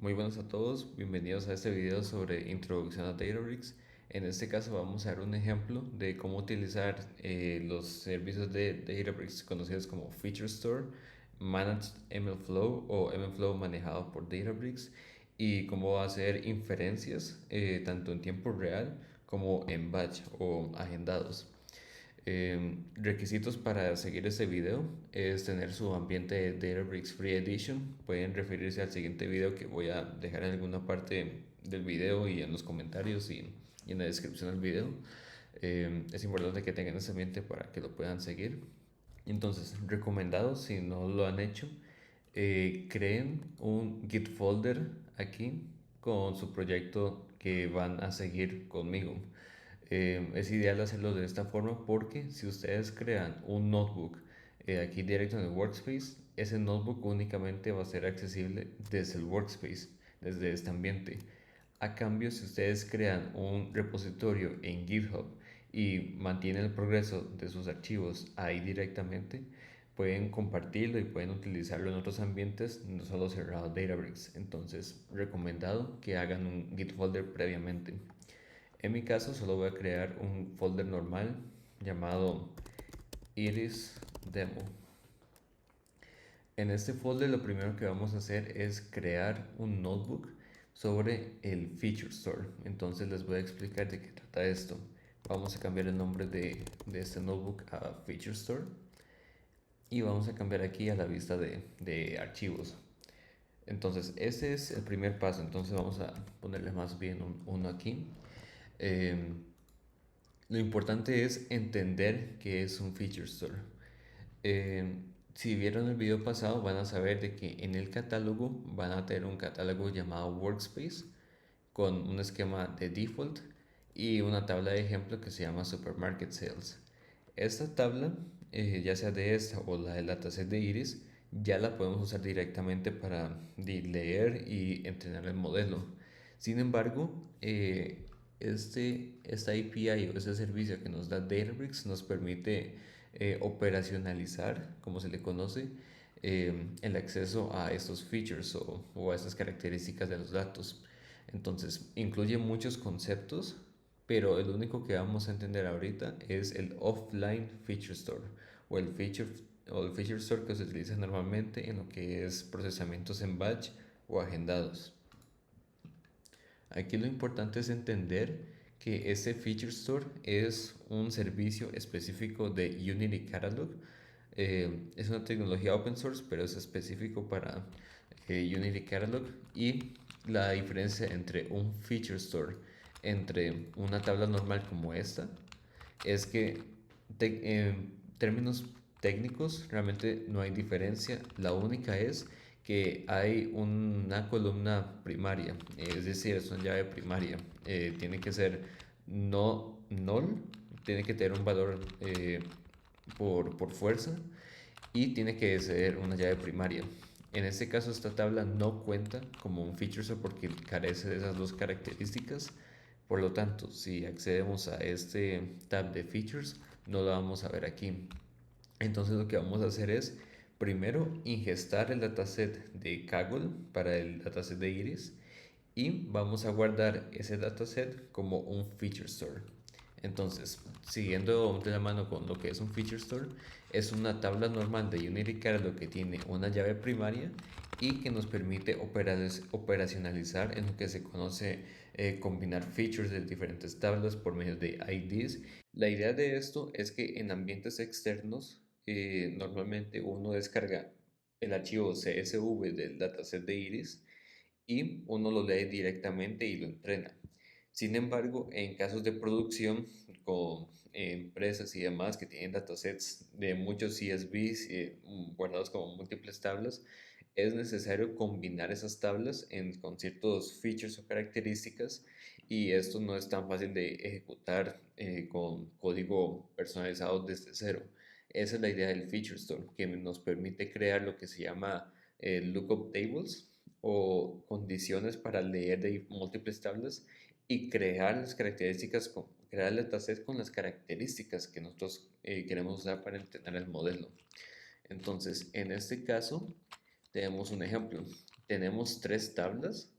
Muy buenos a todos, bienvenidos a este video sobre introducción a Databricks. En este caso vamos a ver un ejemplo de cómo utilizar los servicios de Databricks conocidos como Feature Store, Managed MLflow o MLflow manejado por Databricks y cómo hacer inferencias tanto en tiempo real como en batch o agendados. Requisitos para seguir este video es tener su ambiente de Databricks Free Edition. Pueden referirse al siguiente video que voy a dejar en alguna parte del video y en los comentarios y en la descripción del video. Es importante que tengan ese ambiente para que lo puedan seguir. Entonces, recomendado si no lo han hecho, creen un Git folder aquí con su proyecto que van a seguir conmigo. Es ideal hacerlo de esta forma porque si ustedes crean un notebook aquí directo en el workspace, ese notebook únicamente va a ser accesible desde el workspace, desde este ambiente. A cambio, si ustedes crean un repositorio en GitHub y mantienen el progreso de sus archivos ahí directamente, pueden compartirlo y pueden utilizarlo en otros ambientes, no solo cerrado Databricks. Entonces, recomendado que hagan un Git folder previamente. En mi caso, solo voy a crear un folder normal llamado Iris Demo. En este folder lo primero que vamos a hacer es crear un notebook sobre el Feature Store. Entonces les voy a explicar de qué trata esto. Vamos a cambiar el nombre de este notebook a Feature Store y vamos a cambiar aquí a la vista de archivos. Entonces ese es el primer paso. Entonces vamos a ponerle más bien un 1 aquí. Eh, lo importante es entender qué es un Feature Store. Eh, si vieron el video pasado van a saber de que en el catálogo van a tener un catálogo llamado Workspace con un esquema de default y una tabla de ejemplo que se llama Supermarket Sales. Esta tabla, ya sea de esta o la del dataset de Iris, ya la podemos usar directamente para leer y entrenar el modelo. Sin embargo, esta API o ese servicio que nos da Databricks nos permite operacionalizar, como se le conoce, el acceso a estos features o a estas características de los datos. Entonces, incluye muchos conceptos, pero el único que vamos a entender ahorita es el offline feature store o el feature store que se utiliza normalmente en lo que es procesamientos en batch o agendados. Aquí lo importante es entender que este Feature Store es un servicio específico de Unity Catalog. Es una tecnología open source, pero es específico para Unity Catalog. Y la diferencia entre un Feature Store, entre una tabla normal como esta, es que en términos técnicos realmente no hay diferencia. La única es que hay una columna primaria, es decir, es una llave primaria. Tiene que ser no null, tiene que tener un valor por fuerza y tiene que ser una llave primaria. En este caso, esta tabla no cuenta como un feature store porque carece de esas dos características. Por lo tanto, si accedemos a este tab de features, no lo vamos a ver aquí. Entonces lo que vamos a hacer es primero ingestar el dataset de Kaggle para el dataset de Iris y vamos a guardar ese dataset como un feature store. Entonces, siguiendo de la mano con lo que es un feature store, es una tabla normal de Unity Catalog que tiene una llave primaria y que nos permite operacionalizar en lo que se conoce combinar features de diferentes tablas por medio de IDs. La idea de esto es que en ambientes externos normalmente uno descarga el archivo CSV del dataset de Iris y uno lo lee directamente y lo entrena. Sin embargo, en casos de producción con empresas y demás que tienen datasets de muchos CSVs guardados como múltiples tablas, es necesario combinar esas tablas con ciertos features o características y esto no es tan fácil de ejecutar con código personalizado desde cero. Esa es la idea del Feature Store, que nos permite crear lo que se llama lookup tables o condiciones para leer de múltiples tablas y crear las características, crear el dataset con las características que nosotros queremos usar para entrenar el modelo. Entonces, en este caso, tenemos un ejemplo. Tenemos tres tablas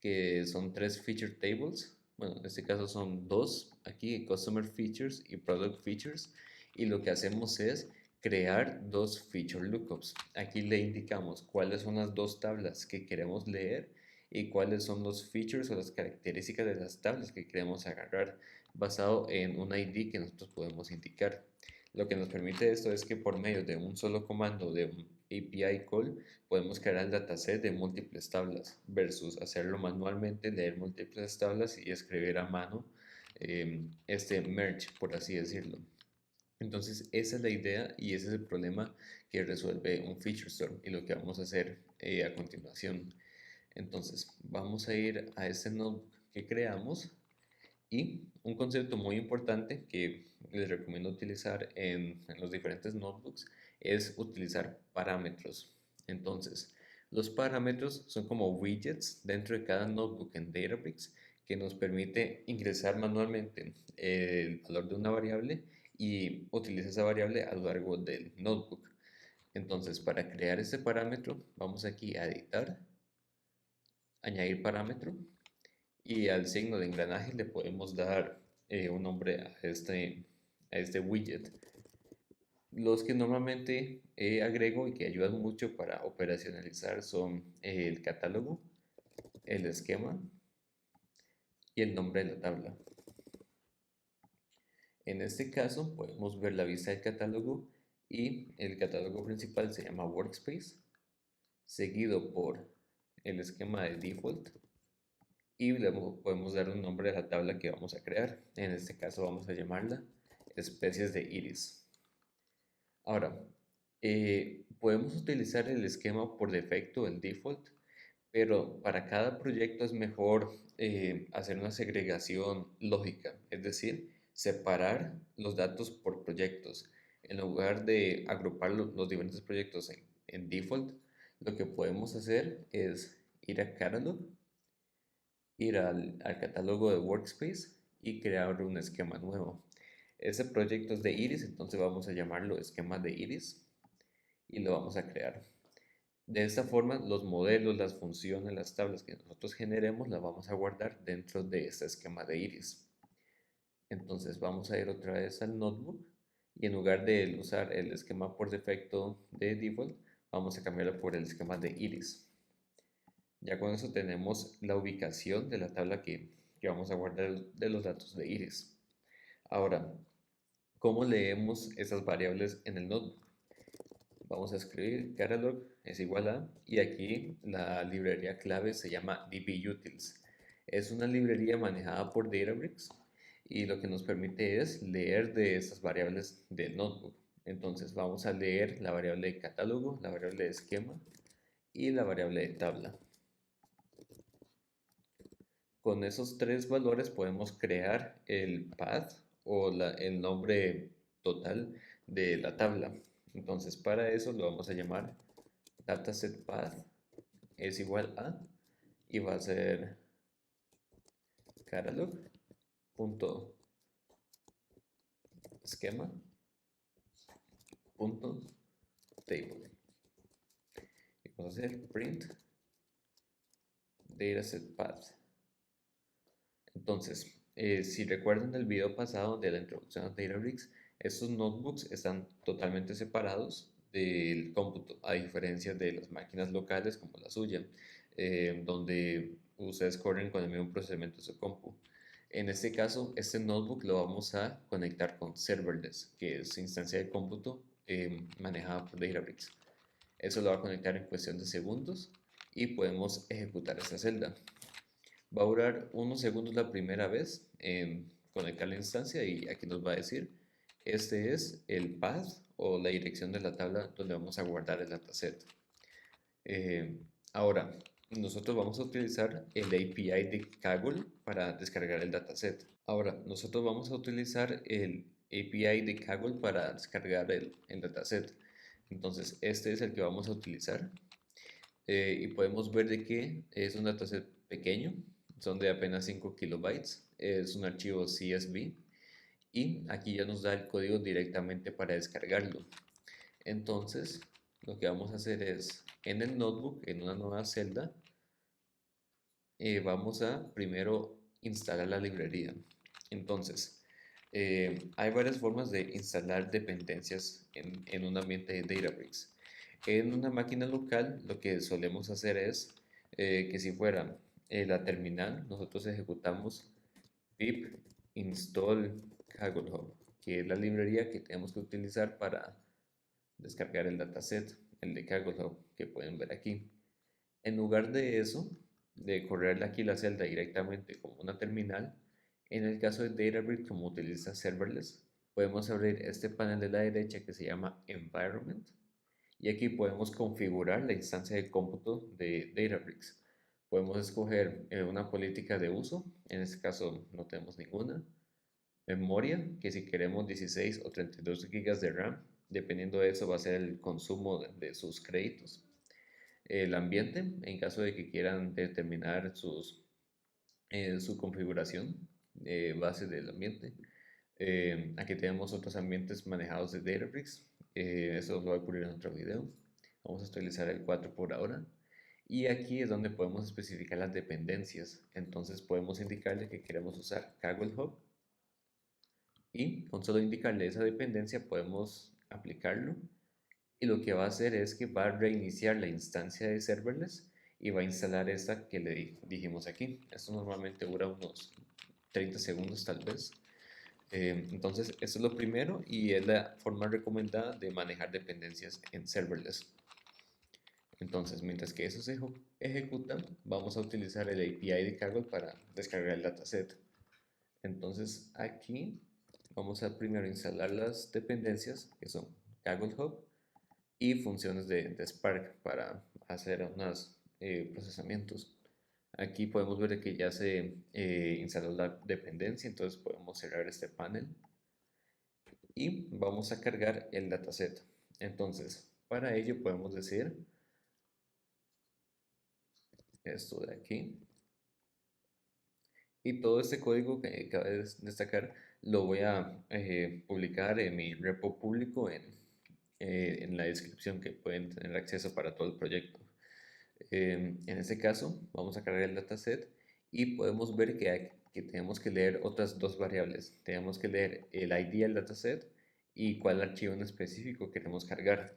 que son tres feature tables. Bueno, en este caso son dos, aquí Customer Features y Product Features. Y lo que hacemos es crear dos feature lookups. Aquí le indicamos cuáles son las dos tablas que queremos leer y cuáles son los features o las características de las tablas que queremos agarrar basado en un ID que nosotros podemos indicar. Lo que nos permite esto es que por medio de un solo comando de un API call podemos crear el dataset de múltiples tablas versus hacerlo manualmente, leer múltiples tablas y escribir a mano este merge, por así decirlo. Entonces, esa es la idea y ese es el problema que resuelve un feature store y lo que vamos a hacer a continuación. Entonces, vamos a ir a este node que creamos y un concepto muy importante que les recomiendo utilizar en los diferentes notebooks es utilizar parámetros. Entonces, los parámetros son como widgets dentro de cada notebook en Databricks que nos permite ingresar manualmente el valor de una variable y utilizar esa variable a lo largo del notebook. Entonces, para crear este parámetro, vamos aquí a editar, añadir parámetro y al signo de engranaje le podemos dar un nombre a este widget. Los que normalmente agrego y que ayudan mucho para operacionalizar son el catálogo, el esquema y el nombre de la tabla. En este caso podemos ver la vista del catálogo y el catálogo principal se llama Workspace, seguido por el esquema de default y le podemos dar un nombre a la tabla que vamos a crear. En este caso vamos a llamarla especies de iris. Ahora, podemos utilizar el esquema por defecto, el default, pero para cada proyecto es mejor hacer una segregación lógica, es decir, separar los datos por proyectos. En lugar de agrupar los diferentes proyectos en default, lo que podemos hacer es ir a Catalog, ir al catálogo de Workspace y crear un esquema nuevo. Ese proyecto es de Iris, entonces vamos a llamarlo esquema de Iris y lo vamos a crear. De esta forma, los modelos, las funciones, las tablas que nosotros generemos, las vamos a guardar dentro de este esquema de Iris. Entonces vamos a ir otra vez al notebook y en lugar de usar el esquema por defecto de default, vamos a cambiarlo por el esquema de Iris. Ya con eso tenemos la ubicación de la tabla que vamos a guardar de los datos de Iris. Ahora, ¿cómo leemos esas variables en el notebook? Vamos a escribir catalog es igual a, y aquí la librería clave se llama dbutils. Es una librería manejada por Databricks y lo que nos permite es leer de esas variables del notebook. Entonces vamos a leer la variable de catálogo, la variable de esquema y la variable de tabla. Con esos tres valores podemos crear el path o el nombre total de la tabla. Entonces para eso lo vamos a llamar datasetPath es igual a y va a ser catalog.schema.table y vamos a hacer print datasetPath. Entonces, si recuerdan el video pasado de la introducción a Databricks, estos notebooks están totalmente separados del cómputo, a diferencia de las máquinas locales como la suya, donde ustedes corren con el mismo procesamiento de su compu. En este caso, este notebook lo vamos a conectar con serverless, que es instancia de cómputo manejada por Databricks. Eso lo va a conectar en cuestión de segundos y podemos ejecutar esta celda. Va a durar unos segundos la primera vez en conectar la instancia y aquí nos va a decir, este es el path o la dirección de la tabla donde vamos a guardar el dataset. Ahora, nosotros vamos a utilizar el API de Kaggle para descargar el dataset. Ahora, nosotros vamos a utilizar el API de Kaggle para descargar el dataset. Entonces, este es el que vamos a utilizar. Y podemos ver de que es un dataset pequeño, son de apenas 5 kilobytes, es un archivo CSV y aquí ya nos da el código directamente para descargarlo. Entonces, lo que vamos a hacer es en el notebook, en una nueva celda, vamos a primero instalar la librería. Entonces, hay varias formas de instalar dependencias en un ambiente de Databricks. En una máquina local, lo que solemos hacer es que si fuera la terminal, nosotros ejecutamos pip install Kaggle Hub, que es la librería que tenemos que utilizar para descargar el dataset, el de Kaggle Hub, que pueden ver aquí. En lugar de eso, de correrle aquí la celda directamente como una terminal, en el caso de Databricks, como utiliza serverless, podemos abrir este panel de la derecha que se llama Environment y aquí podemos configurar la instancia de cómputo de Databricks. Podemos escoger una política de uso, en este caso no tenemos ninguna. Memoria, que si queremos 16 o 32 gigas de RAM, dependiendo de eso va a ser el consumo de sus créditos. El ambiente, en caso de que quieran determinar su configuración base del ambiente. Aquí tenemos otros ambientes manejados de Databricks. Eso lo voy a cubrir en otro video. Vamos a utilizar el 4 por ahora. Y aquí es donde podemos especificar las dependencias. Entonces podemos indicarle que queremos usar Kaggle Hub. Y con solo indicarle esa dependencia podemos aplicarlo. Y lo que va a hacer es que va a reiniciar la instancia de serverless y va a instalar esta que le dijimos aquí. Esto normalmente dura unos 30 segundos tal vez. Entonces, esto es lo primero y es la forma recomendada de manejar dependencias en serverless. Entonces, mientras que eso se ejecuta, vamos a utilizar el API de Kaggle para descargar el dataset. Entonces, aquí vamos a primero instalar las dependencias que son Kaggle Hub y funciones de Spark para hacer unos procesamientos. Aquí podemos ver que ya se instaló la dependencia, entonces podemos cerrar este panel y vamos a cargar el dataset. Entonces, para ello podemos decir esto de aquí. Y todo este código que acabo de destacar lo voy a publicar en mi repo público en la descripción que pueden tener acceso para todo el proyecto. En este caso, vamos a cargar el dataset y podemos ver que tenemos que leer otras dos variables. Tenemos que leer el ID del dataset y cuál archivo en específico queremos cargar.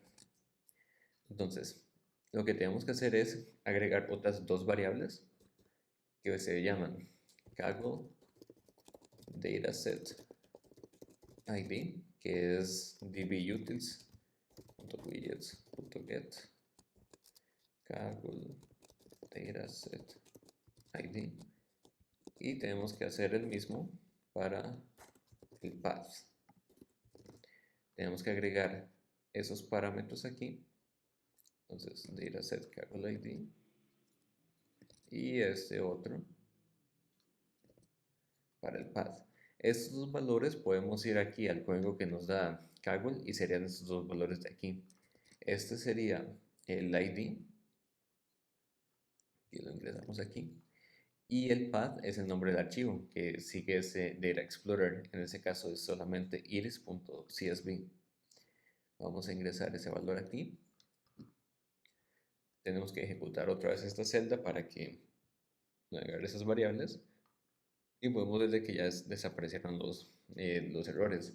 Entonces, lo que tenemos que hacer es agregar otras dos variables que se llaman Kaggle Dataset ID, que es dbutils.widgets.get Kaggle Dataset ID. Y tenemos que hacer el mismo para el path. Tenemos que agregar esos parámetros aquí. Entonces, dataset Kaggle ID y este otro para el path. Estos dos valores podemos ir aquí al código que nos da Kaggle y serían estos dos valores de aquí. Este sería el ID y lo ingresamos aquí. Y el path es el nombre del archivo que sigue ese Data Explorer. En ese caso es solamente iris.csv. Vamos a ingresar ese valor aquí. Tenemos que ejecutar otra vez esta celda para que agregue esas variables. Y podemos ver que ya desaparecieron los errores.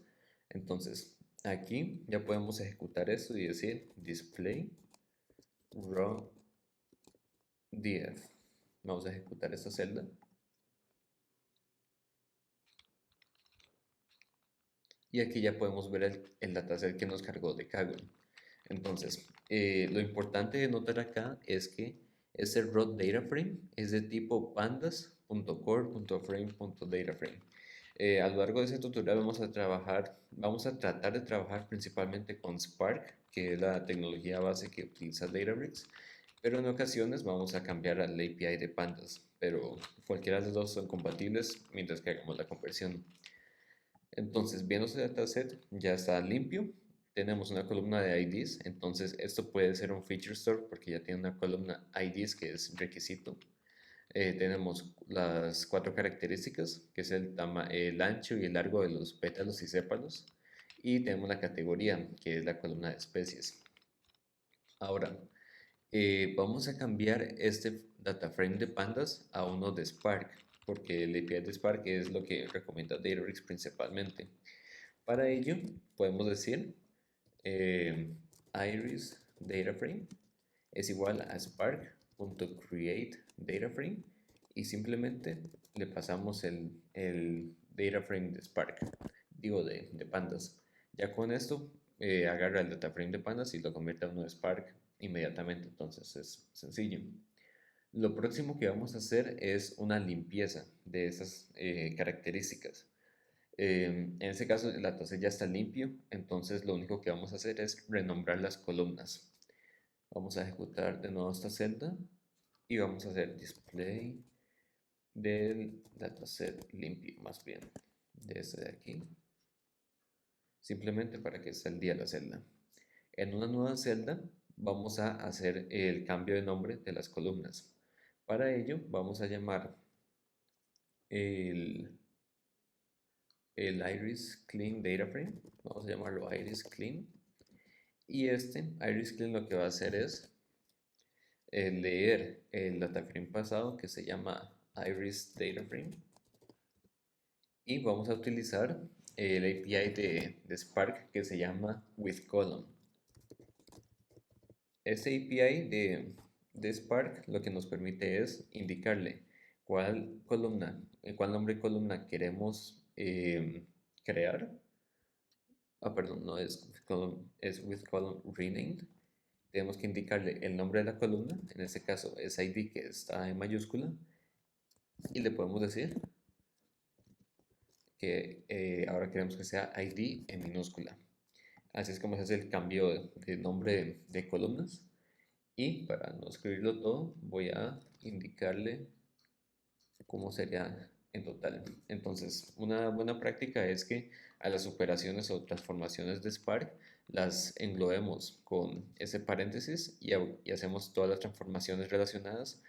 Entonces, aquí ya podemos ejecutar esto y decir display raw df. Vamos a ejecutar esta celda. Y aquí ya podemos ver el dataset que nos cargó de Kaggle. Entonces, lo importante de notar acá es que este raw data frame es de tipo pandas.core.frame.dataframe. A lo largo de este tutorial vamos a tratar de trabajar principalmente con Spark, que es la tecnología base que utiliza Databricks, pero en ocasiones vamos a cambiar al API de pandas, pero cualquiera de los dos son compatibles mientras que hagamos la conversión. Entonces, viendo ese dataset, ya está limpio. Tenemos una columna de IDs, entonces esto puede ser un feature store porque ya tiene una columna IDs que es requisito. Tenemos las cuatro características, que es el ancho y el largo de los pétalos y sépalos. Y tenemos la categoría, que es la columna de especies. Ahora, vamos a cambiar este data frame de pandas a uno de Spark, porque el API de Spark es lo que recomienda Databricks principalmente. Para ello, podemos decir iris dataframe es igual a spark.createDataFrame y simplemente le pasamos el dataframe de Spark, digo de pandas. Ya con esto agarra el dataframe de pandas y lo convierte a uno de Spark inmediatamente, entonces es sencillo. Lo próximo que vamos a hacer es una limpieza de esas características. En este caso el datasset ya está limpio, entonces lo único que vamos a hacer es renombrar las columnas. Vamos a ejecutar de nuevo esta celda y vamos a hacer display del dataset limpio, más bien, de este de aquí, simplemente para que salga al día la celda. En una nueva celda vamos a hacer el cambio de nombre de las columnas. Para ello vamos a llamar el, el iris clean data frame, vamos a llamarlo iris clean, y este iris clean lo que va a hacer es leer el data frame pasado que se llama iris data frame y vamos a utilizar el API de Spark que se llama withColumn. Este API de Spark lo que nos permite es indicarle cuál columna, cuál nombre de columna queremos crear. Perdón, no es withColumn, es withColumn renamed. Tenemos que indicarle el nombre de la columna, en este caso es ID que está en mayúscula, y le podemos decir que ahora queremos que sea ID en minúscula. Así es como se hace el cambio de nombre de columnas. Y para no escribirlo todo, voy a indicarle cómo sería en total. Entonces, una buena práctica es que a las operaciones o transformaciones de Spark las englobemos con ese paréntesis y hacemos todas las transformaciones relacionadas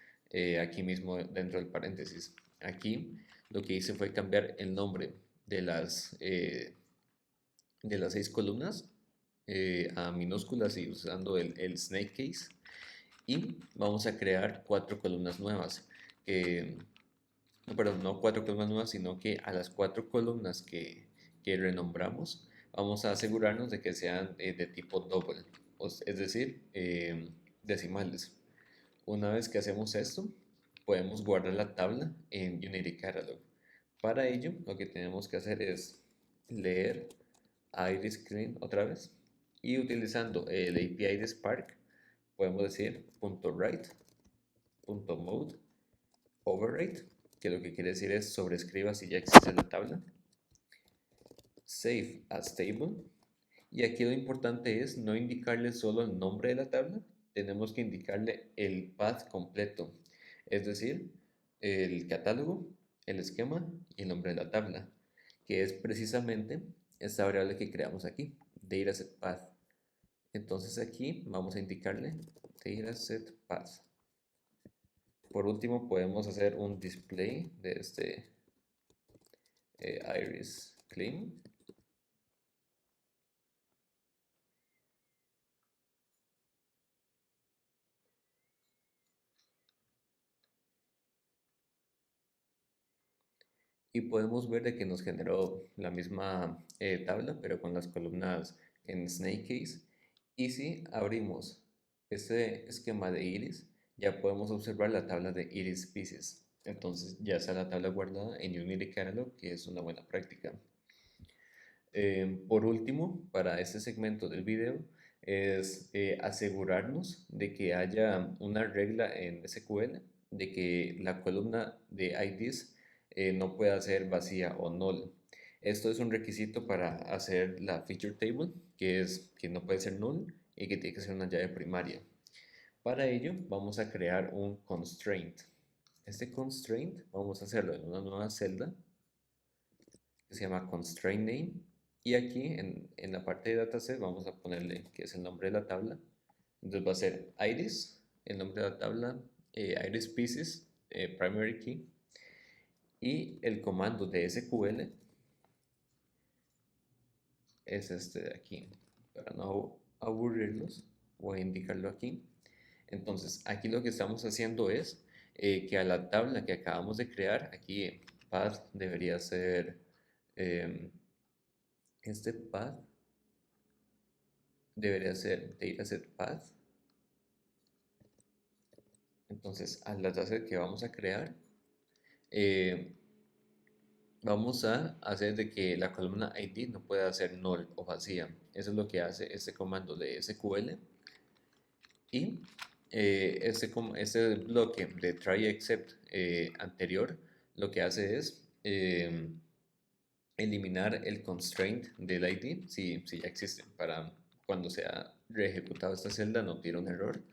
aquí mismo dentro del paréntesis. Aquí lo que hice fue cambiar el nombre de las 6 columnas a minúsculas y usando el snake case. Y vamos a crear 4 columnas nuevas. No, perdón, no 4 columnas nuevas, sino que a las 4 columnas que renombramos, vamos a asegurarnos de que sean de tipo double, es decir, decimales. Una vez que hacemos esto, podemos guardar la tabla en Unity Catalog. Para ello, lo que tenemos que hacer es leer iris clean otra vez y utilizando el API de Spark, podemos decir .write, .mode, overwrite, que lo que quiere decir es sobrescriba si ya existe la tabla, save as table, y aquí lo importante es no indicarle solo el nombre de la tabla, tenemos que indicarle el path completo, es decir, el catálogo, el esquema y el nombre de la tabla, que es precisamente esta variable que creamos aquí, datasetPath. Entonces aquí vamos a indicarle datasetPath. Por último, podemos hacer un display de este iris clean. Y podemos ver de que nos generó la misma tabla, pero con las columnas en snake case. Y si abrimos este esquema de iris, ya podemos observar la tabla de iris species. Entonces ya está la tabla guardada en Unity Catalog, que es una buena práctica. Por último, para este segmento del video, es asegurarnos de que haya una regla en SQL de que la columna de IDs no pueda ser vacía o null. Esto es un requisito para hacer la feature table, que es que no puede ser null y que tiene que ser una llave primaria. Para ello, vamos a crear un constraint. Este constraint vamos a hacerlo en una nueva celda que se llama constraint name. Y aquí en la parte de dataset vamos a ponerle que es el nombre de la tabla. Entonces va a ser iris, el nombre de la tabla, iris species, primary key. Y el comando de SQL es este de aquí. Para no aburrirlos, voy a indicarlo aquí. Entonces aquí lo que estamos haciendo es que a la tabla que acabamos de crear, aquí path debería ser, em, este path debería ser dataset path. Entonces, al dataset que vamos a crear, eh, vamos a hacer de que la columna ID no pueda ser null o vacía. Eso es lo que hace este comando de SQL. Y este bloque de try except anterior lo que hace es eliminar el constraint del ID si ya existe para cuando sea reejecutado esta celda no tire un error.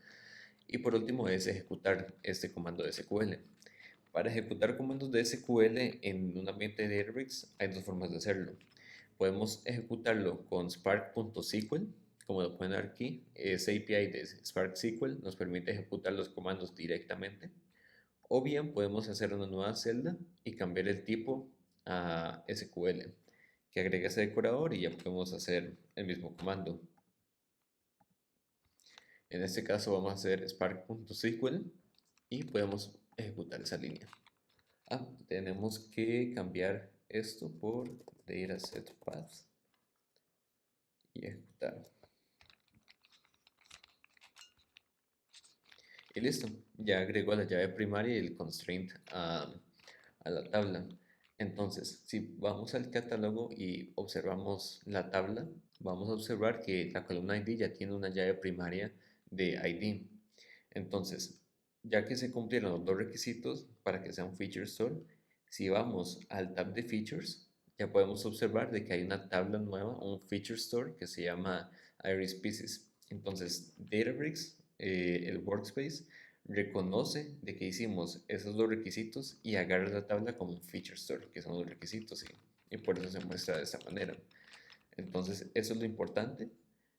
Y por último es ejecutar este comando de SQL. Para ejecutar comandos de SQL en un ambiente de Databricks hay dos formas de hacerlo. Podemos ejecutarlo con spark.sql, como lo pueden ver aquí. Ese API de Spark SQL nos permite ejecutar los comandos directamente. O bien podemos hacer una nueva celda y cambiar el tipo a SQL, que agrega ese decorador y ya podemos hacer el mismo comando. En este caso vamos a hacer spark.sql y podemos ejecutar esa línea. Tenemos que cambiar esto por datasetPath y ejecutar. Y listo, ya agrego la llave primaria y el constraint a la tabla. Entonces, si vamos al catálogo y observamos la tabla, vamos a observar que la columna ID ya tiene una llave primaria de ID. Entonces, ya que se cumplieron los dos requisitos para que sea un feature store, si vamos al tab de features, ya podemos observar de que hay una tabla nueva, un feature store que se llama Iris Pieces. Entonces, Databricks, el workspace, reconoce de que hicimos esos dos requisitos y agarra la tabla como un feature store, que son los requisitos, y por eso se muestra de esta manera. Entonces, eso es lo importante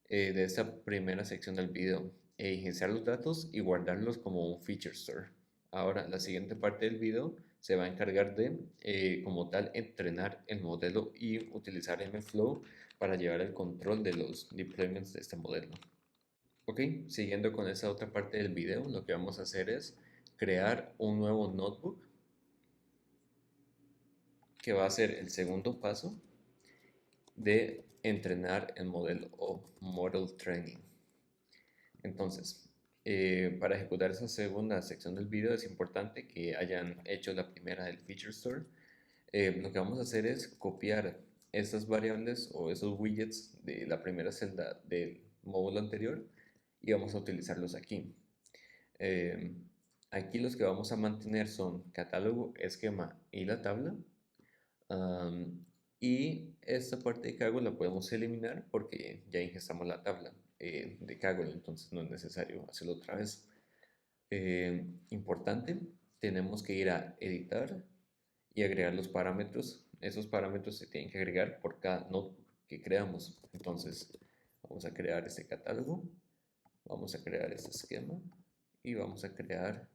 de esta primera sección del video, iniciar los datos y guardarlos como un feature store. Ahora, la siguiente parte del video se va a encargar de, como tal, entrenar el modelo y utilizar MFlow para llevar el control de los deployments de este modelo. Ok, siguiendo con esa otra parte del video, lo que vamos a hacer es crear un nuevo notebook que va a ser el segundo paso de entrenar el modelo o Model Training. Entonces, para ejecutar esa segunda sección del video es importante que hayan hecho la primera del Feature Store. Lo que vamos a hacer es copiar estas variables o esos widgets de la primera celda del módulo anterior y vamos a utilizarlos aquí. Eh, Aquí los que vamos a mantener son catálogo, esquema y la tabla. Y esta parte de Kaggle la podemos eliminar porque ya ingestamos la tabla de Kaggle, entonces no es necesario hacerlo otra vez. Importante, tenemos que ir a editar y agregar los parámetros. Esos parámetros se tienen que agregar por cada notebook que creamos. Entonces, vamos a crear este catálogo, vamos a crear este esquema y vamos a crear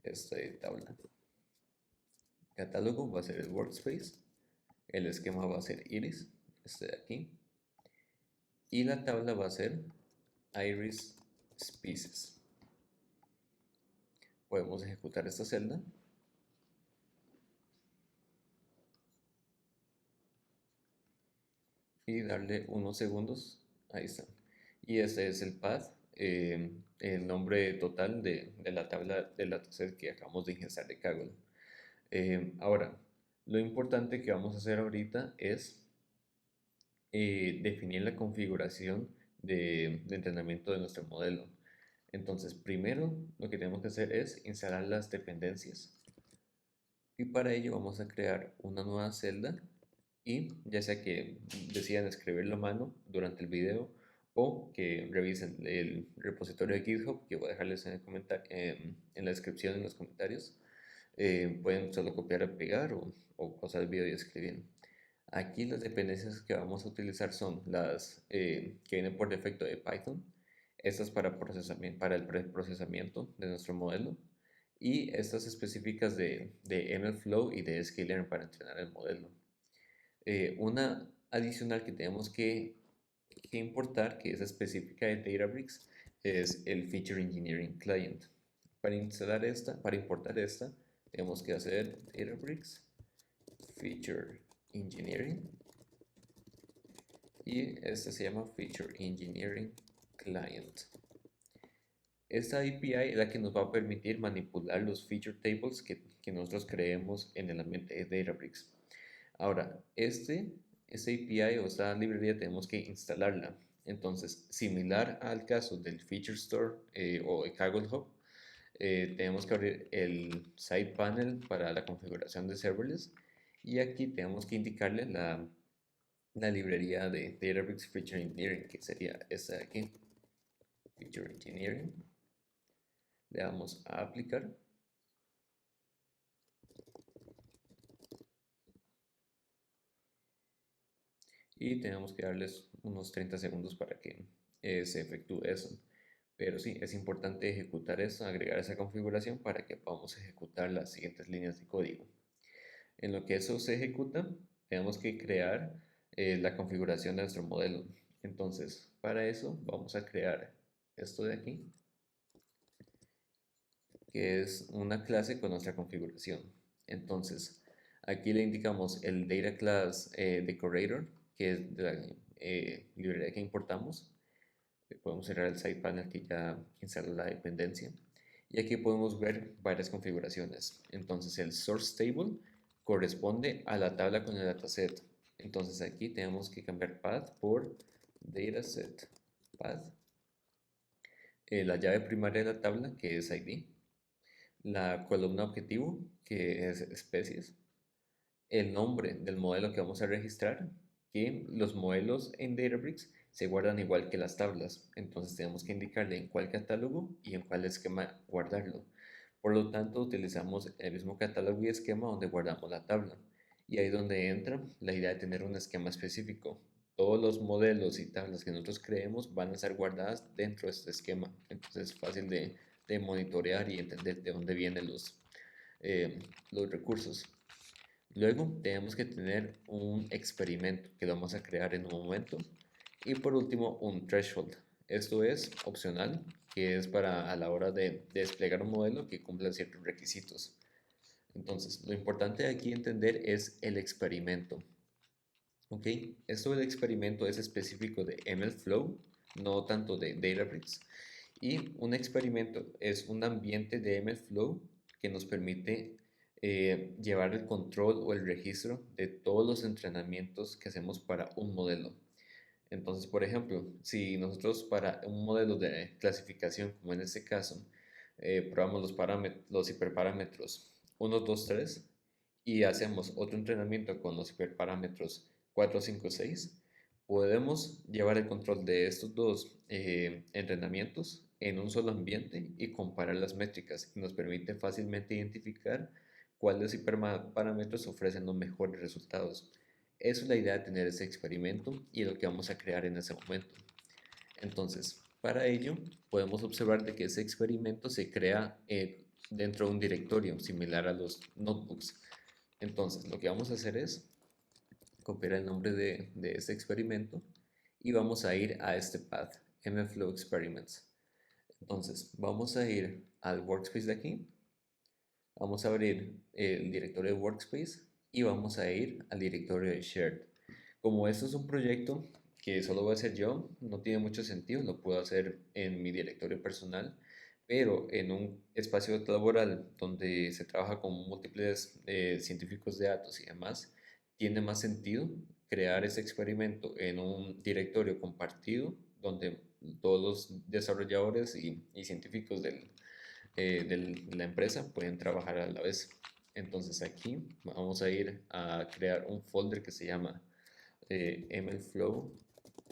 esta tabla. Catálogo va a ser el workspace, el esquema va a ser iris, este de aquí, y la tabla va a ser iris species. Podemos ejecutar esta celda y darle unos segundos. Ahí está. Y este es el path, el nombre total de la tabla de la dataset que acabamos de ingestar de Kaggle. Ahora, lo importante que vamos a hacer ahorita es definir la configuración de entrenamiento de nuestro modelo. Entonces, primero lo que tenemos que hacer es instalar las dependencias. Y para ello vamos a crear una nueva celda y ya sea que decidan escribirlo a mano durante el video o que revisen el repositorio de GitHub que voy a dejarles en, en la descripción en los comentarios, pueden solo copiar o pegar o pausar el video y escribir. Aquí las dependencias que vamos a utilizar son las que vienen por defecto de Python. Estas para el preprocesamiento de nuestro modelo. Y estas específicas de MLflow y de sklearn para entrenar el modelo. Una adicional que tenemos que importar, que es específica de Databricks, es el Feature Engineering Client. Para instalar esta, para importar esta, tenemos que hacer Databricks Feature Engineering y este se llama Feature Engineering Client. Esta API es la que nos va a permitir manipular los feature tables que nosotros creemos en el ambiente de Databricks. Ahora, esta API o esta librería tenemos que instalarla. Entonces, similar al caso del Feature Store o el Kaggle Hub, tenemos que abrir el side panel para la configuración de serverless y aquí tenemos que indicarle la librería de Databricks Feature Engineering, que sería esta de aquí, Feature Engineering. Le damos a aplicar y tenemos que darles unos 30 segundos para que se efectúe eso. Pero sí, es importante ejecutar eso, agregar esa configuración para que podamos ejecutar las siguientes líneas de código. En lo que eso se ejecuta, tenemos que crear la configuración de nuestro modelo. Entonces, para eso vamos a crear esto de aquí, que es una clase con nuestra configuración. Entonces, aquí le indicamos el data class decorator, que es de la librería que importamos. Podemos cerrar el side panel que ya instaló la dependencia. Y aquí podemos ver varias configuraciones. Entonces, el source table corresponde a la tabla con el dataset. Entonces, aquí tenemos que cambiar path por dataset path. La llave primaria de la tabla, que es ID, la columna objetivo, que es especies, el nombre del modelo que vamos a registrar, que los modelos en Databricks se guardan igual que las tablas, entonces tenemos que indicarle en cuál catálogo y en cuál esquema guardarlo. Por lo tanto, utilizamos el mismo catálogo y esquema donde guardamos la tabla. Y ahí es donde entra la idea de tener un esquema específico. Todos los modelos y tablas que nosotros creemos van a estar guardadas dentro de este esquema. Entonces es fácil de monitorear y entender de dónde vienen los recursos. Luego tenemos que tener un experimento que lo vamos a crear en un momento. Y por último, un threshold. Esto es opcional, que es para a la hora de desplegar un modelo que cumpla ciertos requisitos. Entonces, lo importante aquí entender es el experimento. ¿Ok? Esto del experimento es específico de MLflow, no tanto de Databricks. Y un experimento es un ambiente de MLflow que nos permite llevar el control o el registro de todos los entrenamientos que hacemos para un modelo. Entonces, por ejemplo, si nosotros para un modelo de clasificación, como en este caso, probamos los hiperparámetros 1, 2, 3 y hacemos otro entrenamiento con los hiperparámetros 4, 5, 6, podemos llevar el control de estos dos entrenamientos en un solo ambiente y comparar las métricas y nos permite fácilmente identificar cuáles hiperparámetros ofrecen los mejores resultados. Eso es la idea de tener ese experimento y lo que vamos a crear en ese momento. Entonces, para ello, podemos observar de que ese experimento se crea dentro de un directorio similar a los notebooks. Entonces, lo que vamos a hacer es copiar el nombre de este experimento y vamos a ir a este path, mflow experiments. Entonces, vamos a ir al workspace de aquí, vamos a abrir el directorio de workspace y vamos a ir al directorio de shared. Como esto es un proyecto que solo voy a hacer yo, no tiene mucho sentido, lo puedo hacer en mi directorio personal, pero en un espacio laboral donde se trabaja con múltiples científicos de datos y demás, tiene más sentido crear ese experimento en un directorio compartido donde todos los desarrolladores y científicos de la empresa pueden trabajar a la vez. Entonces aquí vamos a ir a crear un folder que se llama MLflow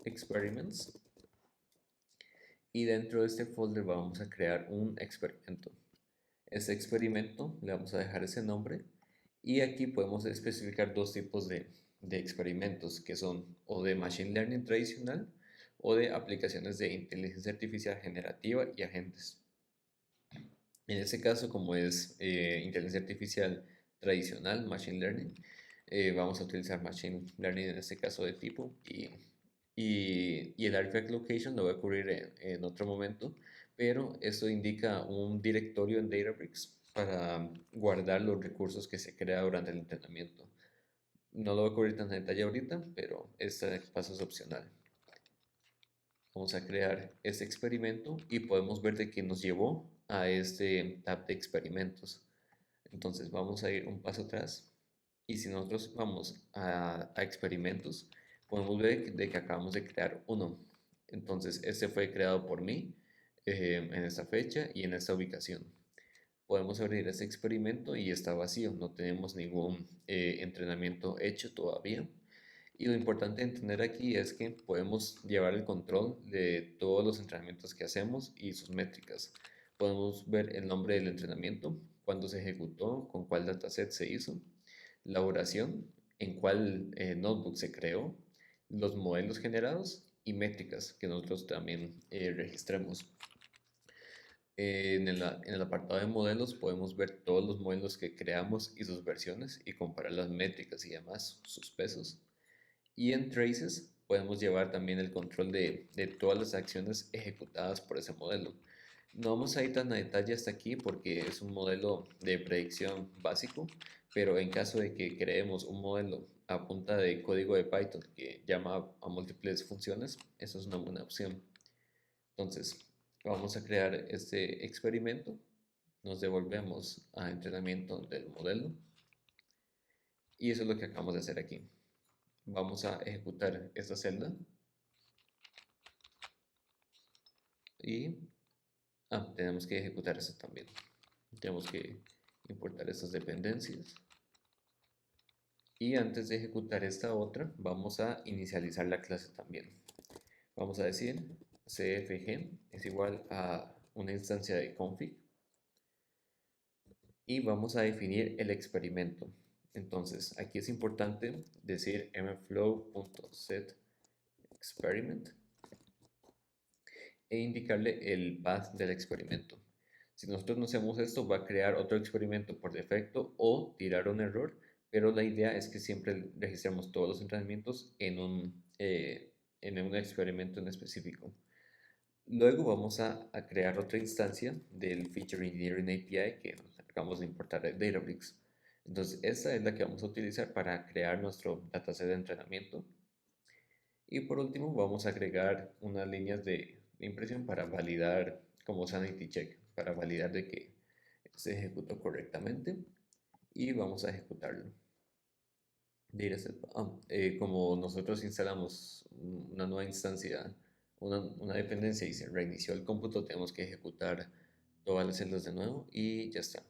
Experiments y dentro de este folder vamos a crear un experimento. Este experimento le vamos a dejar ese nombre y aquí podemos especificar dos tipos de experimentos que son o de Machine Learning tradicional o de aplicaciones de inteligencia artificial generativa y agentes. En este caso, como es inteligencia artificial tradicional, Machine Learning, vamos a utilizar Machine Learning en este caso de tipo y el Artifact Location lo voy a cubrir en otro momento, pero esto indica un directorio en Databricks para guardar los recursos que se crea durante el entrenamiento. No lo voy a cubrir tan en detalle ahorita, pero este paso es opcional. Vamos a crear este experimento y podemos ver de qué nos llevó a este tab de experimentos. Entonces vamos a ir un paso atrás y si nosotros vamos a experimentos, podemos ver de que acabamos de crear uno. Entonces este fue creado por mí en esta fecha y en esta ubicación. Podemos abrir este experimento y está vacío, no tenemos ningún entrenamiento hecho todavía. Y lo importante de entender aquí es que podemos llevar el control de todos los entrenamientos que hacemos y sus métricas. Podemos ver el nombre del entrenamiento, cuándo se ejecutó, con cuál dataset se hizo, la duración, en cuál notebook se creó, los modelos generados y métricas que nosotros también registremos. En el apartado de modelos podemos ver todos los modelos que creamos y sus versiones y comparar las métricas y demás, sus pesos. Y en Traces podemos llevar también el control de todas las acciones ejecutadas por ese modelo. No vamos a ir tan a detalle hasta aquí porque es un modelo de predicción básico, pero en caso de que creemos un modelo a punta de código de Python que llama a múltiples funciones, eso es una buena opción. Entonces, vamos a crear este experimento, nos devolvemos a entrenamiento del modelo y eso es lo que acabamos de hacer aquí. Vamos a ejecutar esta celda y tenemos que ejecutar eso también. Tenemos que importar estas dependencias y antes de ejecutar esta otra vamos a inicializar la clase también. Vamos a decir cfg es igual a una instancia de config y vamos a definir el experimento. Entonces, aquí es importante decir mflow.setExperiment e indicarle el path del experimento. Si nosotros no hacemos esto, va a crear otro experimento por defecto o tirar un error, pero la idea es que siempre registremos todos los entrenamientos en un experimento en específico. Luego vamos a crear otra instancia del Feature Engineering API que acabamos de importar de Databricks. Entonces, esta es la que vamos a utilizar para crear nuestro dataset de entrenamiento. Y por último, vamos a agregar unas líneas de impresión para validar como sanity check, para validar de que se ejecutó correctamente. Y vamos a ejecutarlo. Como nosotros instalamos una nueva instancia, una dependencia y se reinició el cómputo, tenemos que ejecutar todas las celdas de nuevo y ya está.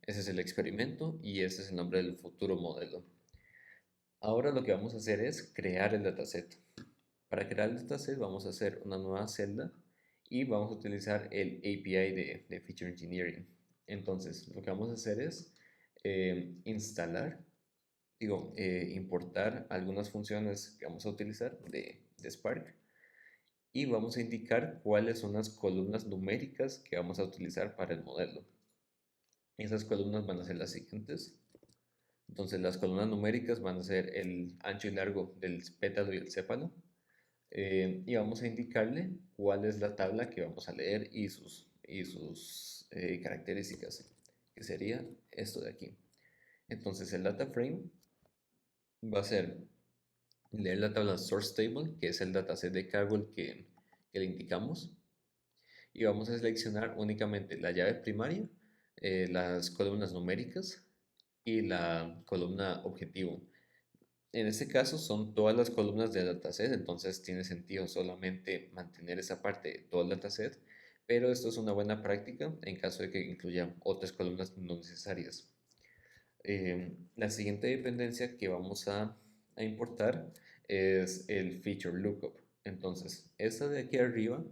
Ese es el experimento y ese es el nombre del futuro modelo. Ahora lo que vamos a hacer es crear el dataset. Para crear el dataset vamos a hacer una nueva celda y vamos a utilizar el API de Feature Engineering. Entonces, lo que vamos a hacer es importar algunas funciones que vamos a utilizar de Spark y vamos a indicar cuáles son las columnas numéricas que vamos a utilizar para el modelo. Esas columnas van a ser las siguientes. Entonces las columnas numéricas van a ser el ancho y largo del pétalo y el sépalo. Y vamos a indicarle cuál es la tabla que vamos a leer y sus características, que sería esto de aquí. Entonces el data frame va a ser leer la tabla source table, que es el dataset de Kaggle que le indicamos, y vamos a seleccionar únicamente la llave primaria, las columnas numéricas y la columna objetivo. En este caso son todas las columnas del dataset, entonces tiene sentido solamente mantener esa parte de todo el dataset, pero esto es una buena práctica en caso de que incluya otras columnas no necesarias. La siguiente dependencia que vamos a importar es el feature lookup. Entonces, esta de aquí arriba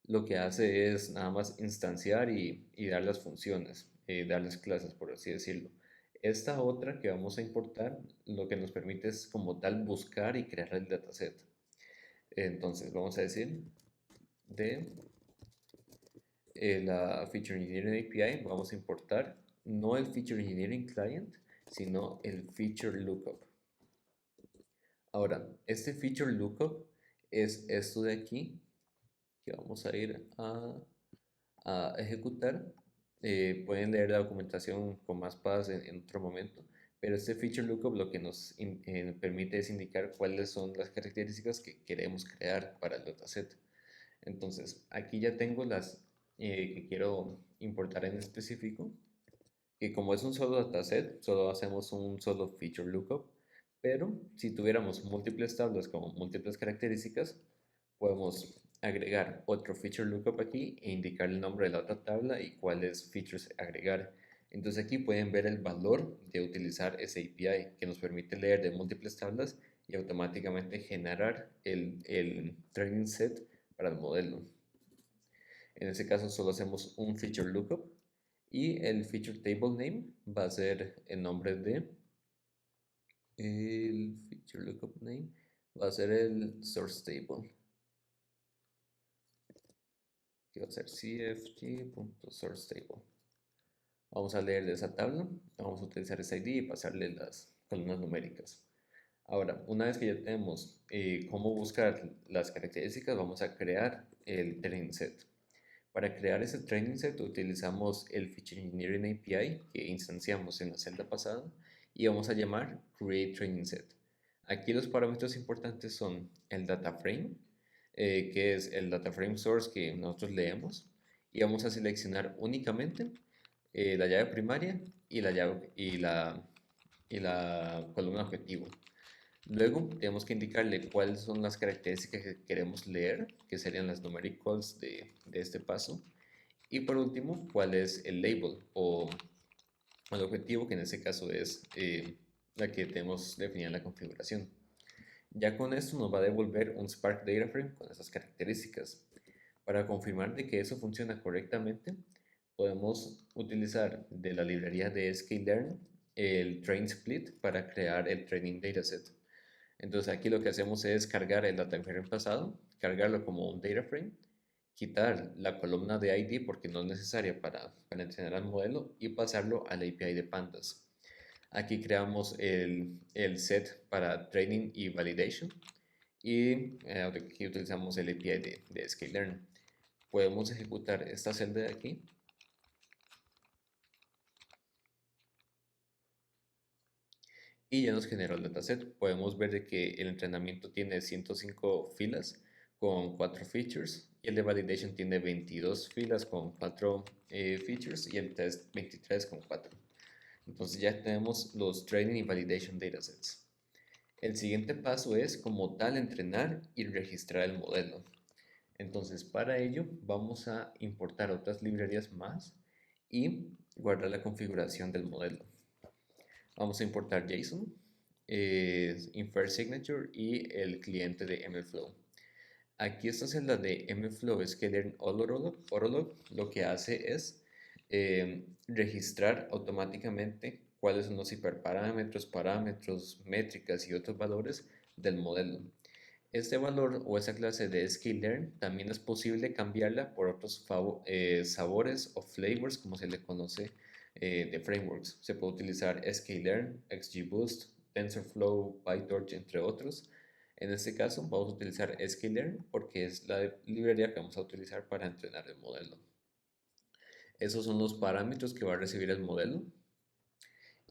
lo que hace es nada más instanciar y dar las funciones, dar las clases, por así decirlo. Esta otra que vamos a importar lo que nos permite es como tal buscar y crear el dataset. Entonces, vamos a decir de la Feature Engineering API, vamos a importar no el Feature Engineering Client, sino el Feature Lookup. Ahora, este Feature Lookup es esto de aquí, que vamos a ir a a ejecutar. Pueden leer la documentación con más paz en otro momento, pero este feature lookup lo que nos permite es indicar cuáles son las características que queremos crear para el dataset. Entonces, aquí ya tengo las que quiero importar en específico. Y como es un solo dataset, solo hacemos un solo feature lookup. Pero si tuviéramos múltiples tablas con múltiples características, podemos agregar otro feature lookup aquí e indicar el nombre de la otra tabla y cuáles features agregar. Entonces aquí pueden ver el valor de utilizar ese API que nos permite leer de múltiples tablas y automáticamente generar el training set para el modelo. En este caso solo hacemos un feature lookup y el feature table name va a ser el nombre de el feature lookup name va a ser el source table, que va a ser cfg.source_table. Vamos a leer de esa tabla, vamos a utilizar ese ID y pasarle las columnas numéricas. Ahora, una vez que ya tenemos cómo buscar las características, vamos a crear el training set. Para crear ese training set utilizamos el Feature Engineering API que instanciamos en la celda pasada y vamos a llamar Create Training Set. Aquí los parámetros importantes son el data frame, que es el data frame source que nosotros leemos, y vamos a seleccionar únicamente la llave primaria y la columna objetivo. Luego tenemos que indicarle cuáles son las características que queremos leer, que serían las numeric calls de este paso. Y por último, cuál es el label o el objetivo, que en este caso es la que tenemos definida en la configuración. Ya con esto nos va a devolver un Spark Data Frame con esas características. Para confirmar de que eso funciona correctamente, podemos utilizar de la librería de sklearn el train split para crear el training dataset. Entonces aquí lo que hacemos es cargar el data frame pasado, cargarlo como un data frame, quitar la columna de ID porque no es necesaria para entrenar al modelo y pasarlo a la API de Pandas. Aquí creamos el set para training y validation y aquí utilizamos el API de sklearn. Podemos ejecutar esta celda de aquí y ya nos generó el dataset. Podemos ver de que el entrenamiento tiene 105 filas con 4 features y el de validation tiene 22 filas con 4 features y el test 23 con 4. Entonces ya tenemos los training y validation datasets. El siguiente paso es como tal entrenar y registrar el modelo. Entonces para ello vamos a importar otras librerías más y guardar la configuración del modelo. Vamos a importar JSON, infer signature y el cliente de MFlow. Aquí esta celda de MFlow Scalar Orolog lo que hace es registrar automáticamente cuáles son los hiperparámetros, parámetros, métricas y otros valores del modelo. Este valor o esa clase de sklearn también es posible cambiarla por otros sabores o flavors, como se le conoce de frameworks. Se puede utilizar sklearn, XGBoost, TensorFlow, PyTorch, entre otros. En este caso vamos a utilizar sklearn porque es la librería que vamos a utilizar para entrenar el modelo. Esos son los parámetros que va a recibir el modelo.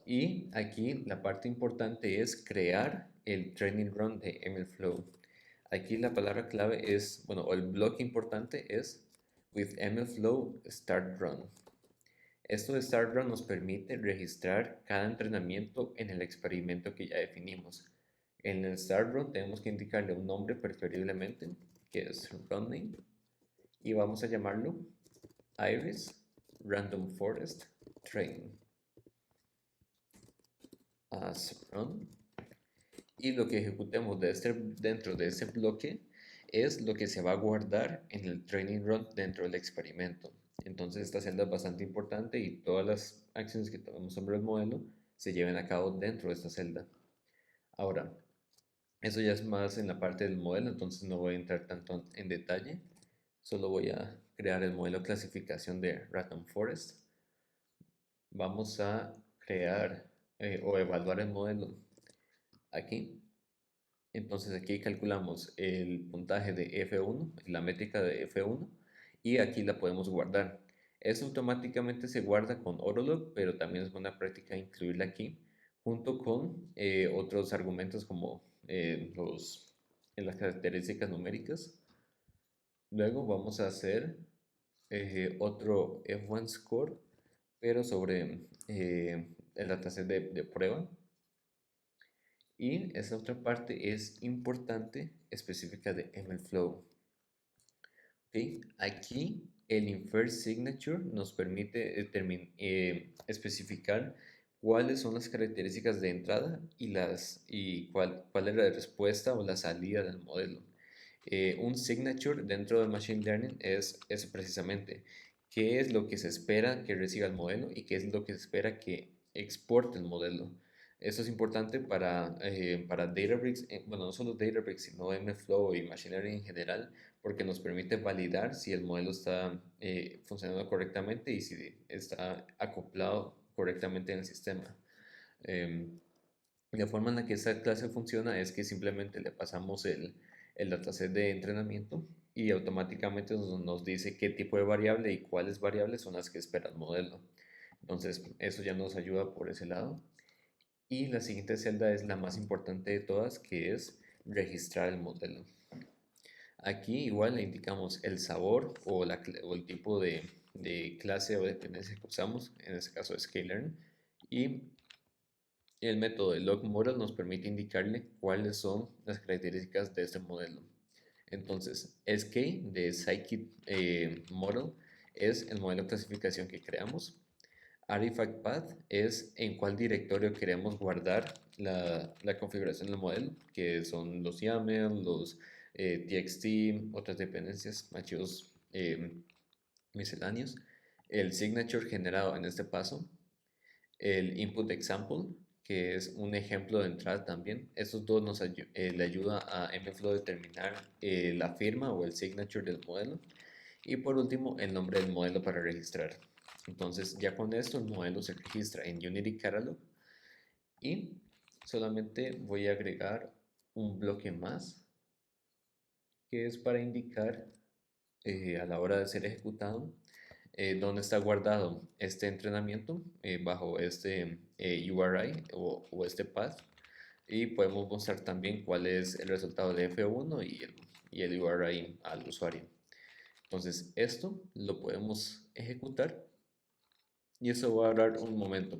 Y aquí la parte importante es crear el training run de MLflow. Aquí la palabra clave es, bueno, o el bloque importante es with MLflow start run. Esto de start run nos permite registrar cada entrenamiento en el experimento que ya definimos. En el start run tenemos que indicarle un nombre preferiblemente, que es run name, y vamos a llamarlo Iris Random Forest Training as run. Y lo que ejecutemos dentro de este bloque es lo que se va a guardar en el training run dentro del experimento. Entonces esta celda es bastante importante y todas las acciones que tomemos sobre el modelo se lleven a cabo dentro de esta celda. Ahora, eso ya es más en la parte del modelo, entonces no voy a entrar tanto en detalle. Solo voy a crear el modelo de clasificación de Random Forest. Vamos a crear o evaluar el modelo aquí. Entonces aquí calculamos el puntaje de F1, la métrica de F1, y aquí la podemos guardar. Eso automáticamente se guarda con Orolog, pero también es buena práctica incluirla aquí, junto con otros argumentos como las características numéricas. Luego vamos a hacer otro F1 Score, pero sobre el dataset de prueba. Y esa otra parte es importante, específica de MLflow. ¿Ok? Aquí el infer signature nos permite especificar cuáles son las características de entrada y cuál es la respuesta o la salida del modelo. Un signature dentro del Machine Learning es eso precisamente. ¿Qué es lo que se espera que reciba el modelo y qué es lo que se espera que exporte el modelo? Eso es importante para Databricks, bueno, no solo Databricks, sino MFlow y Machine Learning en general, porque nos permite validar si el modelo está funcionando correctamente y si está acoplado correctamente en el sistema. Em, la forma en la que esta clase funciona es que simplemente le pasamos el dataset de entrenamiento y automáticamente nos dice qué tipo de variable y cuáles variables son las que espera el modelo. Entonces, eso ya nos ayuda por ese lado. Y la siguiente celda es la más importante de todas, que es registrar el modelo. Aquí igual le indicamos el sabor o el tipo de clase o dependencia que usamos, en este caso sklearn, y el método de log model nos permite indicarle cuáles son las características de este modelo. Entonces, sk de scikit model es el modelo de clasificación que creamos. Artifact path es en cuál directorio queremos guardar la configuración del modelo, que son los YAML, los txt, otras dependencias, archivos misceláneos. El signature generado en este paso, el input example, que es un ejemplo de entrada también. Estos dos le ayuda a MFlow a determinar la firma o el signature del modelo. Y por último, el nombre del modelo para registrar. Entonces, ya con esto, el modelo se registra en Unity Catalog y solamente voy a agregar un bloque más que es para indicar a la hora de ser ejecutado dónde está guardado este entrenamiento bajo este URI o este path, y podemos mostrar también cuál es el resultado de F1 y el URI al usuario. Entonces esto lo podemos ejecutar y eso va a durar un momento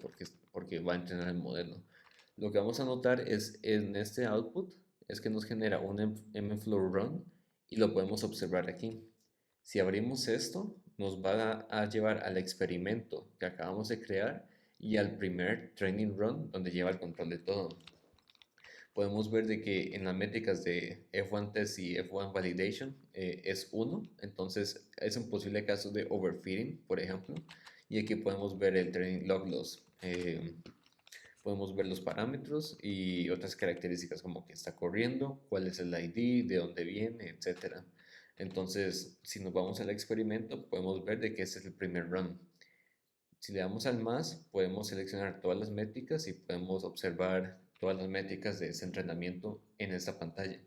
porque va a entrenar el modelo. Lo que vamos a notar es en este output es que nos genera un MFlow run y lo podemos observar aquí. Si abrimos esto, nos va a llevar al experimento que acabamos de crear y al primer training run donde lleva el control de todo. Podemos ver de que en las métricas de F1 test y F1 validation es 1, entonces es un posible caso de overfitting, por ejemplo, y aquí podemos ver el training log loss. Podemos ver los parámetros y otras características como que está corriendo, cuál es el ID, de dónde viene, etcétera. Entonces, si nos vamos al experimento, podemos ver de que este es el primer run. Si le damos al más, podemos seleccionar todas las métricas y podemos observar todas las métricas de ese entrenamiento en esta pantalla.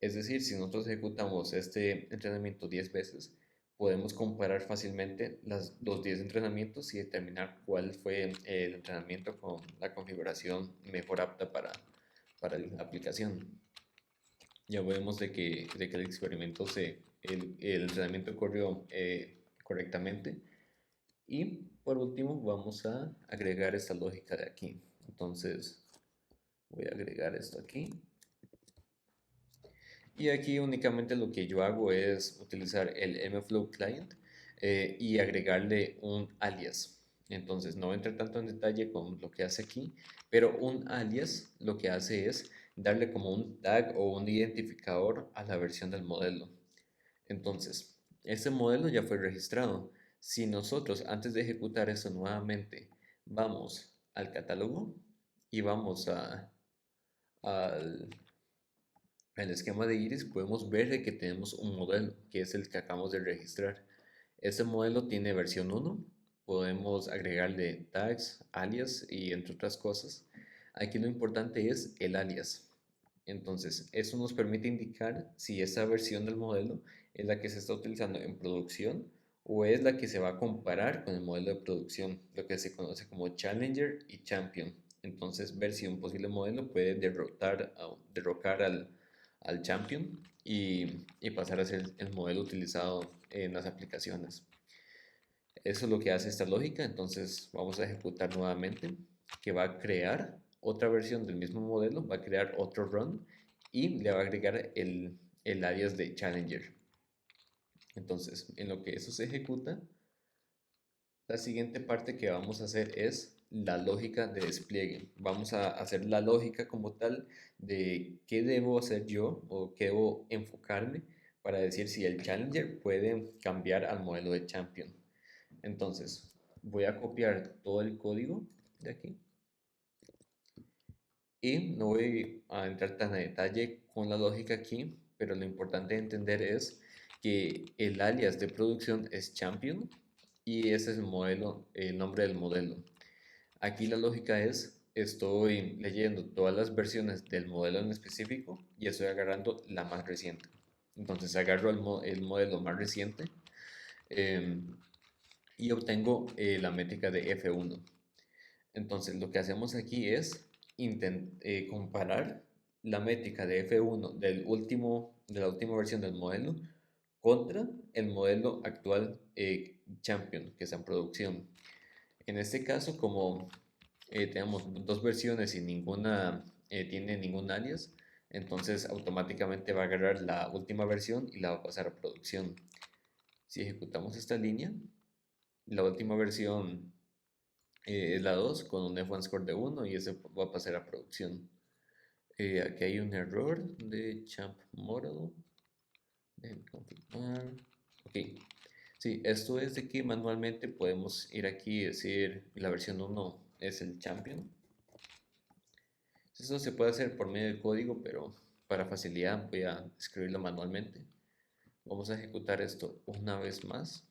Es decir, si nosotros ejecutamos este entrenamiento 10 veces, podemos comparar fácilmente los 10 entrenamientos y determinar cuál fue el entrenamiento con la configuración mejor apta para la aplicación. Ya vemos de que el experimento el entrenamiento corrió correctamente. Y por último vamos a agregar esta lógica de aquí. Entonces voy a agregar esto aquí. Y aquí únicamente lo que yo hago es utilizar el MFlow client y agregarle un alias. Entonces no entré tanto en detalle con lo que hace aquí, pero un alias lo que hace es darle como un tag o un identificador a la versión del modelo. Entonces, este modelo ya fue registrado. Si nosotros antes de ejecutar esto nuevamente vamos al catálogo y vamos al, al esquema de iris, podemos ver de que tenemos un modelo que es el que acabamos de registrar. Este modelo tiene versión 1, podemos agregarle tags, alias y entre otras cosas. Aquí lo importante es el alias. Entonces, eso nos permite indicar si esa versión del modelo es la que se está utilizando en producción o es la que se va a comparar con el modelo de producción, lo que se conoce como Challenger y Champion. Entonces, ver si un posible modelo puede derrocar al Champion y pasar a ser el modelo utilizado en las aplicaciones. Eso es lo que hace esta lógica. Entonces, vamos a ejecutar nuevamente, que va a crear otra versión del mismo modelo, va a crear otro run y le va a agregar el alias de Challenger. Entonces, en lo que eso se ejecuta, la siguiente parte que vamos a hacer es la lógica de despliegue. Vamos a hacer la lógica como tal de qué debo hacer yo o qué debo enfocarme para decir si el Challenger puede cambiar al modelo de Champion. Entonces, voy a copiar todo el código de aquí y no voy a entrar tan a detalle con la lógica aquí, pero lo importante de entender es que el alias de producción es Champion y ese es el nombre del modelo. Aquí la lógica es, estoy leyendo todas las versiones del modelo en específico y estoy agarrando la más reciente. Entonces agarro el modelo más reciente em, y obtengo la métrica de F1. Entonces, lo que hacemos aquí es comparar la métrica de F1 de la última versión del modelo contra el modelo actual Champion que está en producción. En este caso, como tenemos dos versiones y ninguna tiene ningún alias, entonces automáticamente va a agarrar la última versión y la va a pasar a producción. Si ejecutamos esta línea, la última versión es la 2 con un F1 score de 1 y ese va a pasar a producción. Aquí hay un error de champ model. Déjenme confirmar. Ok. Sí, esto es de que manualmente podemos ir aquí y decir la versión 1 es el champion. Eso se puede hacer por medio del código, pero para facilidad voy a escribirlo manualmente. Vamos a ejecutar esto una vez más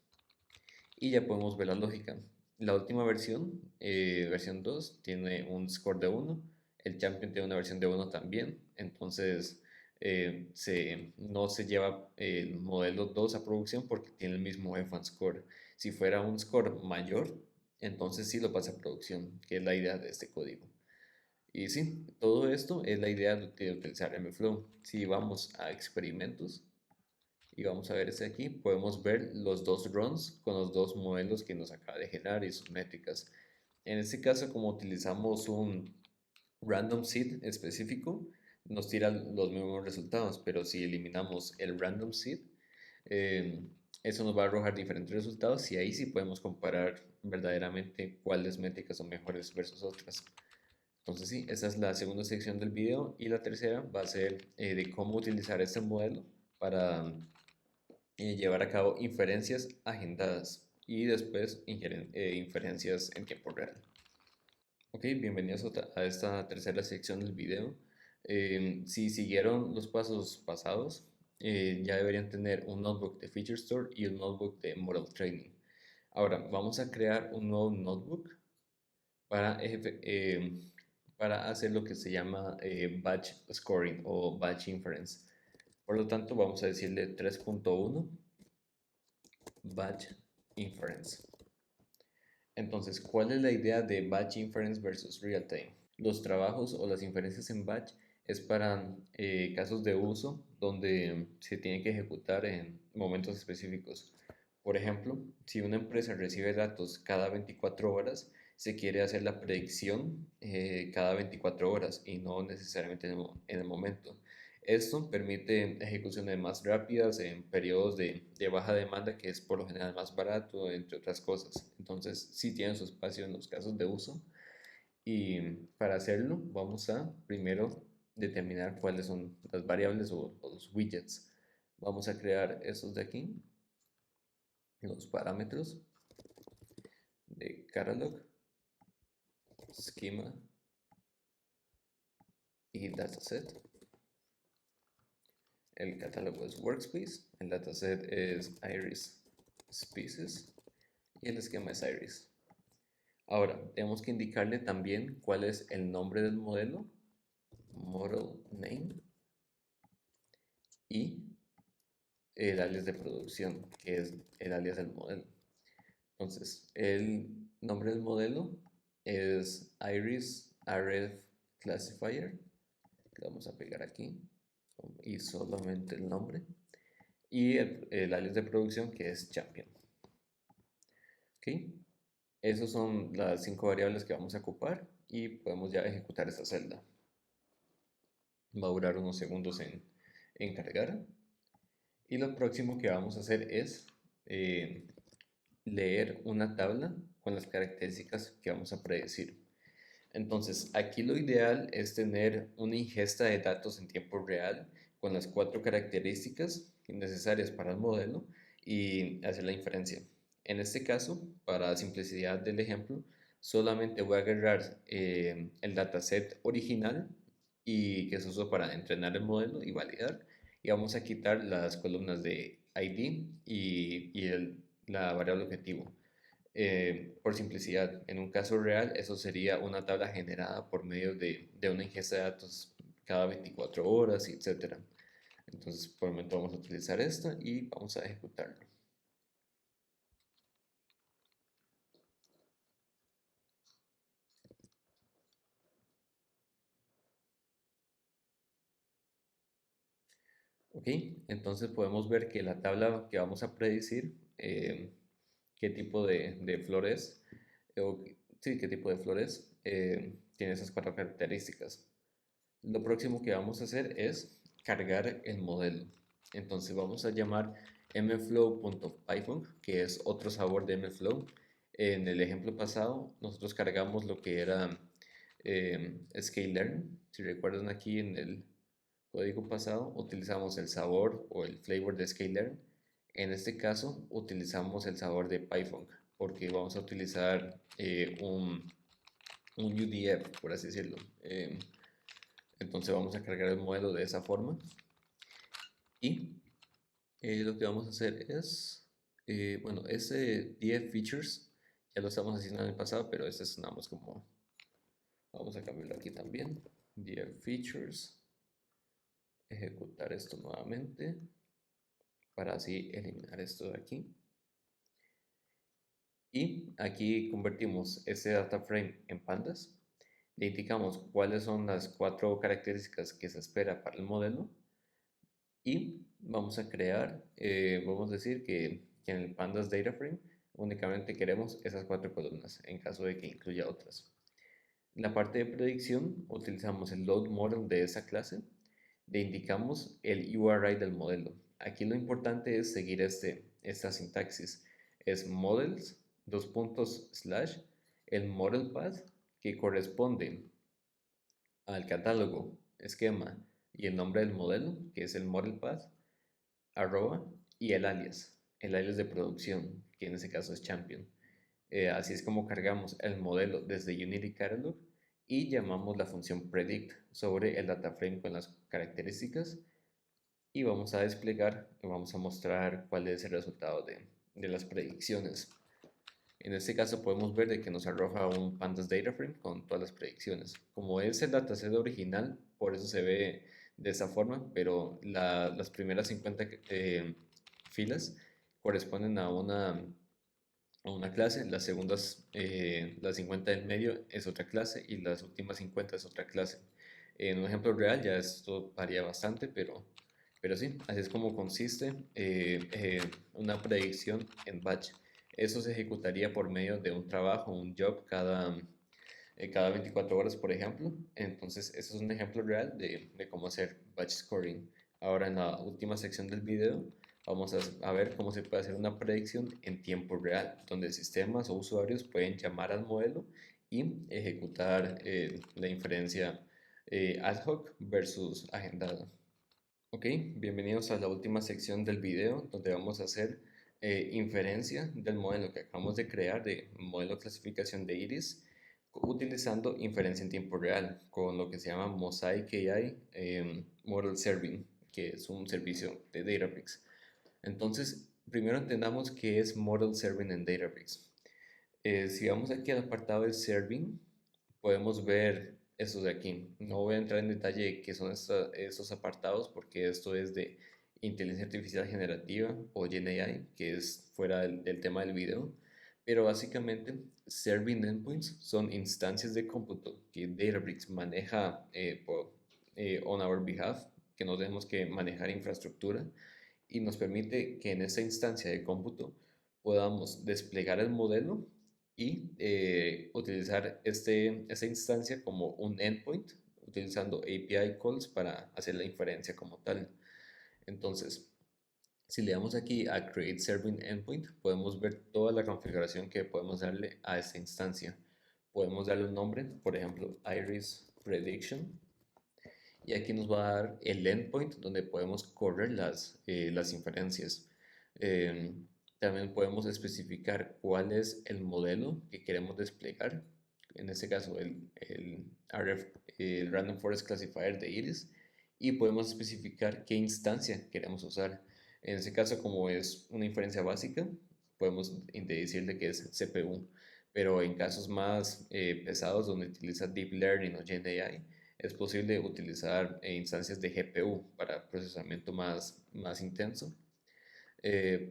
y ya podemos ver la lógica. La última versión, versión 2, tiene un score de 1. El Champion tiene una versión de 1 también. Entonces no se lleva el modelo 2 a producción porque tiene el mismo F1 score. Si fuera un score mayor, entonces sí lo pasa a producción, que es la idea de este código. Y sí, todo esto es la idea de utilizar MFlow. Si vamos a experimentos, y vamos a ver este aquí, podemos ver los dos runs con los dos modelos que nos acaba de generar y sus métricas. En este caso, como utilizamos un random seed específico, nos tira los mismos resultados, pero si eliminamos el random seed, eh, eso nos va a arrojar diferentes resultados y ahí sí podemos comparar verdaderamente cuáles métricas son mejores versus otras. Entonces sí, esa es la segunda sección del video y la tercera va a ser de cómo utilizar este modelo para llevar a cabo inferencias agendadas y después inferencias en tiempo real. Ok, bienvenidos a esta tercera sección del video. Si siguieron los pasos pasados, ya deberían tener un notebook de Feature Store y un notebook de Model Training. Ahora, vamos a crear un nuevo notebook para, para hacer lo que se llama batch scoring o batch inference. Por lo tanto, vamos a decirle 3.1 batch inference. Entonces, ¿cuál es la idea de batch inference versus real time? Los trabajos o las inferencias en batch es para casos de uso donde se tiene que ejecutar en momentos específicos. Por ejemplo, si una empresa recibe datos cada 24 horas, se quiere hacer la predicción cada 24 horas y no necesariamente en el momento. Esto permite ejecuciones más rápidas en periodos de baja demanda, que es por lo general más barato, entre otras cosas. Entonces, sí tiene su espacio en los casos de uso. Y para hacerlo, vamos a primero determinar cuáles son las variables o los widgets. Vamos a crear estos de aquí, los parámetros de catalog, schema y dataset. El catálogo es workspace, el dataset es iris species y el esquema es iris. Ahora, tenemos que indicarle también cuál es el nombre del modelo, model name, y el alias de producción, que es el alias del modelo. Entonces, el nombre del modelo es Iris RF Classifier. Le vamos a pegar aquí y solamente el nombre. Y el alias de producción que es Champion. ¿Ok? Esas son las 5 variables que vamos a ocupar y podemos ya ejecutar esta celda. Va a durar unos segundos en cargar. Y lo próximo que vamos a hacer es eh, leer una tabla con las características que vamos a predecir. Entonces, aquí lo ideal es tener una ingesta de datos en tiempo real con las 4 características necesarias para el modelo y hacer la inferencia. En este caso, para simplicidad del ejemplo, solamente voy a agarrar el dataset original y que se usó para entrenar el modelo y validar, y vamos a quitar las columnas de ID y la variable objetivo. Por simplicidad, en un caso real, eso sería una tabla generada por medio de una ingesta de datos cada 24 horas, etcétera. Entonces, por el momento vamos a utilizar esto y vamos a ejecutarlo. Ok, entonces podemos ver que la tabla que vamos a predecir, qué tipo de flores, sí, qué tipo de flores, tiene esas 4 características. Lo próximo que vamos a hacer es cargar el modelo. Entonces vamos a llamar mflow.python, que es otro sabor de mflow. En el ejemplo pasado, nosotros cargamos lo que era scalearn. Si recuerdan, aquí en el código pasado utilizamos el sabor o el flavor de scalearn. En este caso utilizamos el sabor de Python, porque vamos a utilizar un UDF, por así decirlo. Entonces vamos a cargar el modelo de esa forma y lo que vamos a hacer es, bueno, ese 10 features ya lo estamos haciendo en el pasado, pero este es nada más como, vamos a cambiarlo aquí también, 10 features, ejecutar esto nuevamente para así eliminar esto de aquí. Y aquí convertimos ese data frame en pandas, le indicamos cuáles son las 4 características que se espera para el modelo y vamos a crear, vamos a decir que en el pandas data frame únicamente queremos esas 4 columnas en caso de que incluya otras. La parte de predicción utilizamos el load model de esa clase, le indicamos el URI del modelo. Aquí lo importante es seguir esta sintaxis, es models, dos puntos, slash, el model path que corresponde al catálogo, esquema y el nombre del modelo, que es el model path, arroba, y el alias de producción, que en este caso es champion. Así es como cargamos el modelo desde Unity Catalog y llamamos la función predict sobre el data frame con las características y vamos a desplegar y vamos a mostrar cuál es el resultado de las predicciones. En este caso podemos ver de que nos arroja un pandas data frame con todas las predicciones. Como es el dataset original, por eso se ve de esa forma, pero las primeras 50 filas corresponden a una clase, las segundas, las 50 del medio es otra clase y las últimas 50 es otra clase. En un ejemplo real ya esto varía bastante, pero sí, así es como consiste una predicción en batch. Eso se ejecutaría por medio de un trabajo, un job cada 24 horas, por ejemplo. Entonces, eso es un ejemplo real de cómo hacer batch scoring. Ahora, en la última sección del video, vamos a ver cómo se puede hacer una predicción en tiempo real, donde sistemas o usuarios pueden llamar al modelo y ejecutar la inferencia ad hoc versus agendada. Ok, bienvenidos a la última sección del video donde vamos a hacer inferencia del modelo que acabamos de crear, de modelo de clasificación de iris, utilizando inferencia en tiempo real con lo que se llama Mosaic AI Model Serving, que es un servicio de Databricks. Entonces, primero entendamos qué es Model Serving en Databricks. Si vamos aquí al apartado de Serving, podemos ver estos de aquí. No voy a entrar en detalle qué son estos apartados porque esto es de inteligencia artificial generativa o GenAI, que es fuera del tema del video, pero básicamente Serving Endpoints son instancias de cómputo que Databricks maneja on our behalf, que no tenemos que manejar infraestructura y nos permite que en esa instancia de cómputo podamos desplegar el modelo y utilizar esta instancia como un endpoint, utilizando API calls para hacer la inferencia como tal. Entonces, si le damos aquí a Create Serving Endpoint, podemos ver toda la configuración que podemos darle a esta instancia. Podemos darle un nombre, por ejemplo, Iris Prediction, y aquí nos va a dar el endpoint donde podemos correr las inferencias. También podemos especificar cuál es el modelo que queremos desplegar. En este caso, el RF, el Random Forest Classifier de Iris. Y podemos especificar qué instancia queremos usar. En este caso, como es una inferencia básica, podemos decirle que es CPU. Pero en casos más pesados, donde utiliza Deep Learning o GenAI, es posible utilizar instancias de GPU para procesamiento más intenso.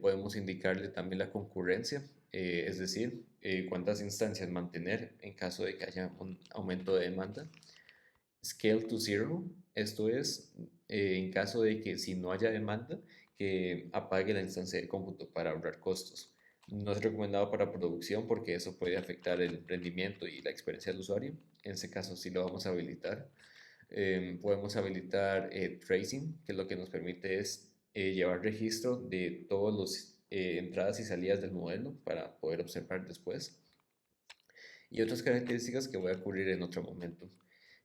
Podemos indicarle también la concurrencia, es decir, cuántas instancias mantener en caso de que haya un aumento de demanda. Scale to zero, esto es, en caso de que si no haya demanda, que apague la instancia de cómputo para ahorrar costos. No es recomendado para producción porque eso puede afectar el rendimiento y la experiencia del usuario. En ese caso sí lo vamos a habilitar. Podemos habilitar tracing, que lo que nos permite es llevar registro de todas las entradas y salidas del modelo para poder observar después. Y otras características que voy a cubrir en otro momento.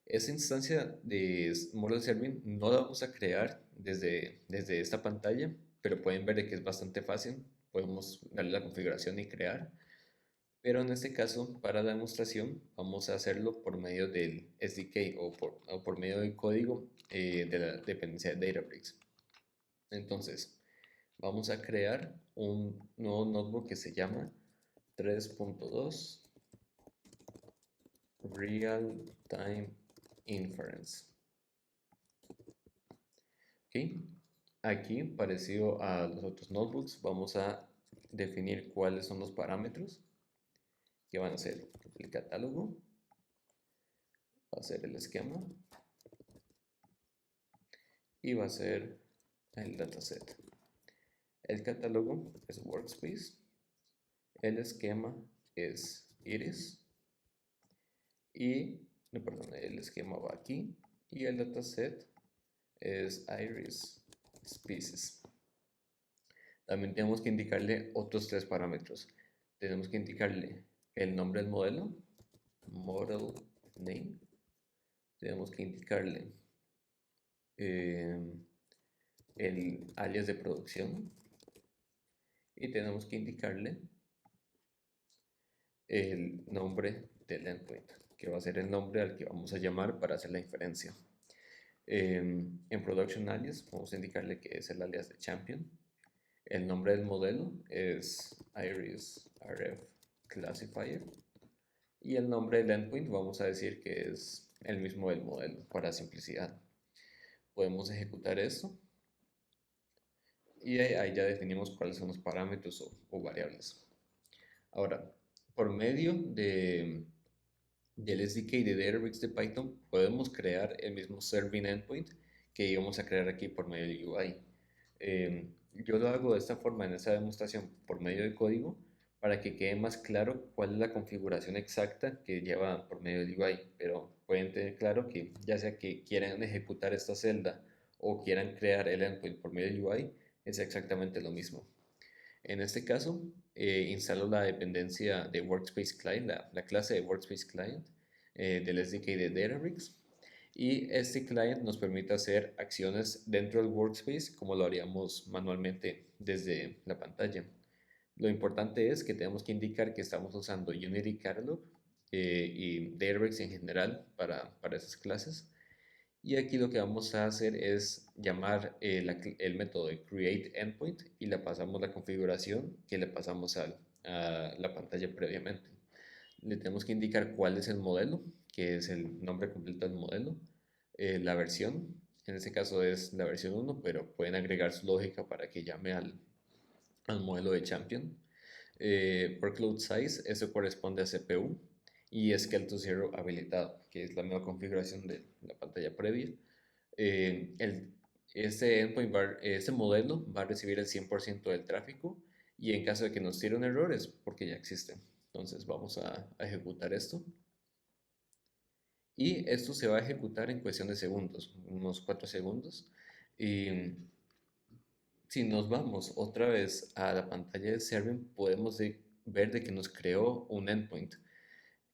Esta instancia de Model Serving no la vamos a crear desde esta pantalla, pero pueden ver de que es bastante fácil. Podemos darle la configuración y crear. Pero en este caso, para la demostración, vamos a hacerlo por medio del SDK o por medio del código de la dependencia de Databricks. Entonces, vamos a crear un nuevo notebook que se llama 3.2 Real Time Inference. ¿Ok? Aquí, parecido a los otros notebooks, vamos a definir cuáles son los parámetros que van a ser el catálogo, va a ser el esquema y va a ser el dataset. El catálogo es Workspace, el esquema es Iris y, no, perdón, el esquema va aquí y el dataset es Iris Species. También tenemos que indicarle otros tres parámetros. Tenemos que indicarle el nombre del modelo, model name. Tenemos que indicarle el alias de producción y tenemos que indicarle el nombre del endpoint, que va a ser el nombre al que vamos a llamar para hacer la inferencia. En production alias vamos a indicarle que es el alias de champion. El nombre del modelo es Iris RF Classifier. Y el nombre del endpoint vamos a decir que es el mismo del modelo para simplicidad. Podemos ejecutar esto y ahí ya definimos cuáles son los parámetros o variables. Ahora, por medio del SDK de Databricks de Python, podemos crear el mismo Serving Endpoint que íbamos a crear aquí por medio del UI. Yo lo hago de esta forma en esta demostración por medio del código para que quede más claro cuál es la configuración exacta que lleva por medio del UI, pero pueden tener claro que ya sea que quieran ejecutar esta celda o quieran crear el endpoint por medio del UI, es exactamente lo mismo. En este caso, instalo la dependencia de Workspace Client, la clase de Workspace Client del SDK de Databricks. Y este client nos permite hacer acciones dentro del Workspace como lo haríamos manualmente desde la pantalla. Lo importante es que tenemos que indicar que estamos usando Unity Catalog y Databricks en general para esas clases. Y aquí lo que vamos a hacer es llamar el método de createEndpoint y le pasamos la configuración que le pasamos a la pantalla previamente. Le tenemos que indicar cuál es el modelo, que es el nombre completo del modelo, la versión, En este caso es la versión uno, pero pueden agregar su lógica para que llame al modelo de Champion. Workload Size, eso corresponde a CPU. Y Scale to Zero habilitado, que es la misma configuración de la pantalla previa. Eh, el, este modelo va a recibir el 100% del tráfico y en caso de que nos tire un error es porque ya existe. Entonces vamos a ejecutar esto y esto se va a ejecutar en cuestión de segundos, unos 4 segundos. Y si nos vamos otra vez a la pantalla de Serving, podemos ver de que nos creó un endpoint.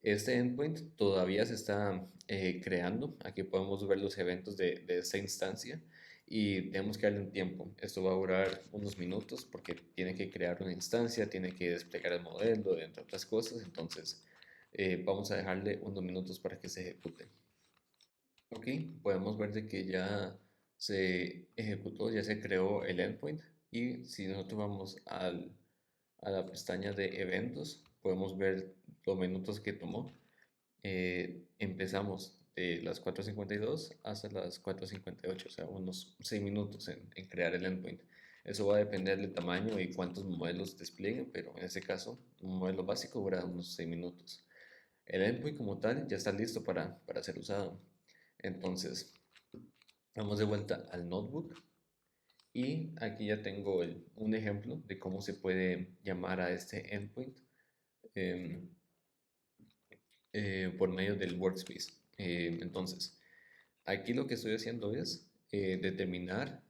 Este endpoint todavía se está creando. Aquí podemos ver los eventos de esta instancia y tenemos que darle un tiempo. Esto va a durar unos minutos porque tiene que crear una instancia, tiene que desplegar el modelo, entre otras cosas. Entonces, vamos a dejarle unos minutos para que se ejecute. Ok, podemos ver de que ya se ejecutó, ya se creó el endpoint. Y si nosotros vamos a la pestaña de eventos, podemos ver los minutos que tomó. Empezamos de las 4:52 hasta las 4:58, o sea, unos 6 minutos en crear el endpoint. Eso va a depender del tamaño y cuántos modelos desplieguen, pero en este caso, un modelo básico dura unos 6 minutos. El endpoint como tal ya está listo para ser usado. Entonces, vamos de vuelta al notebook y aquí ya tengo un ejemplo de cómo se puede llamar a este endpoint. em, por medio del workspace. Entonces, aquí lo que estoy haciendo es determinar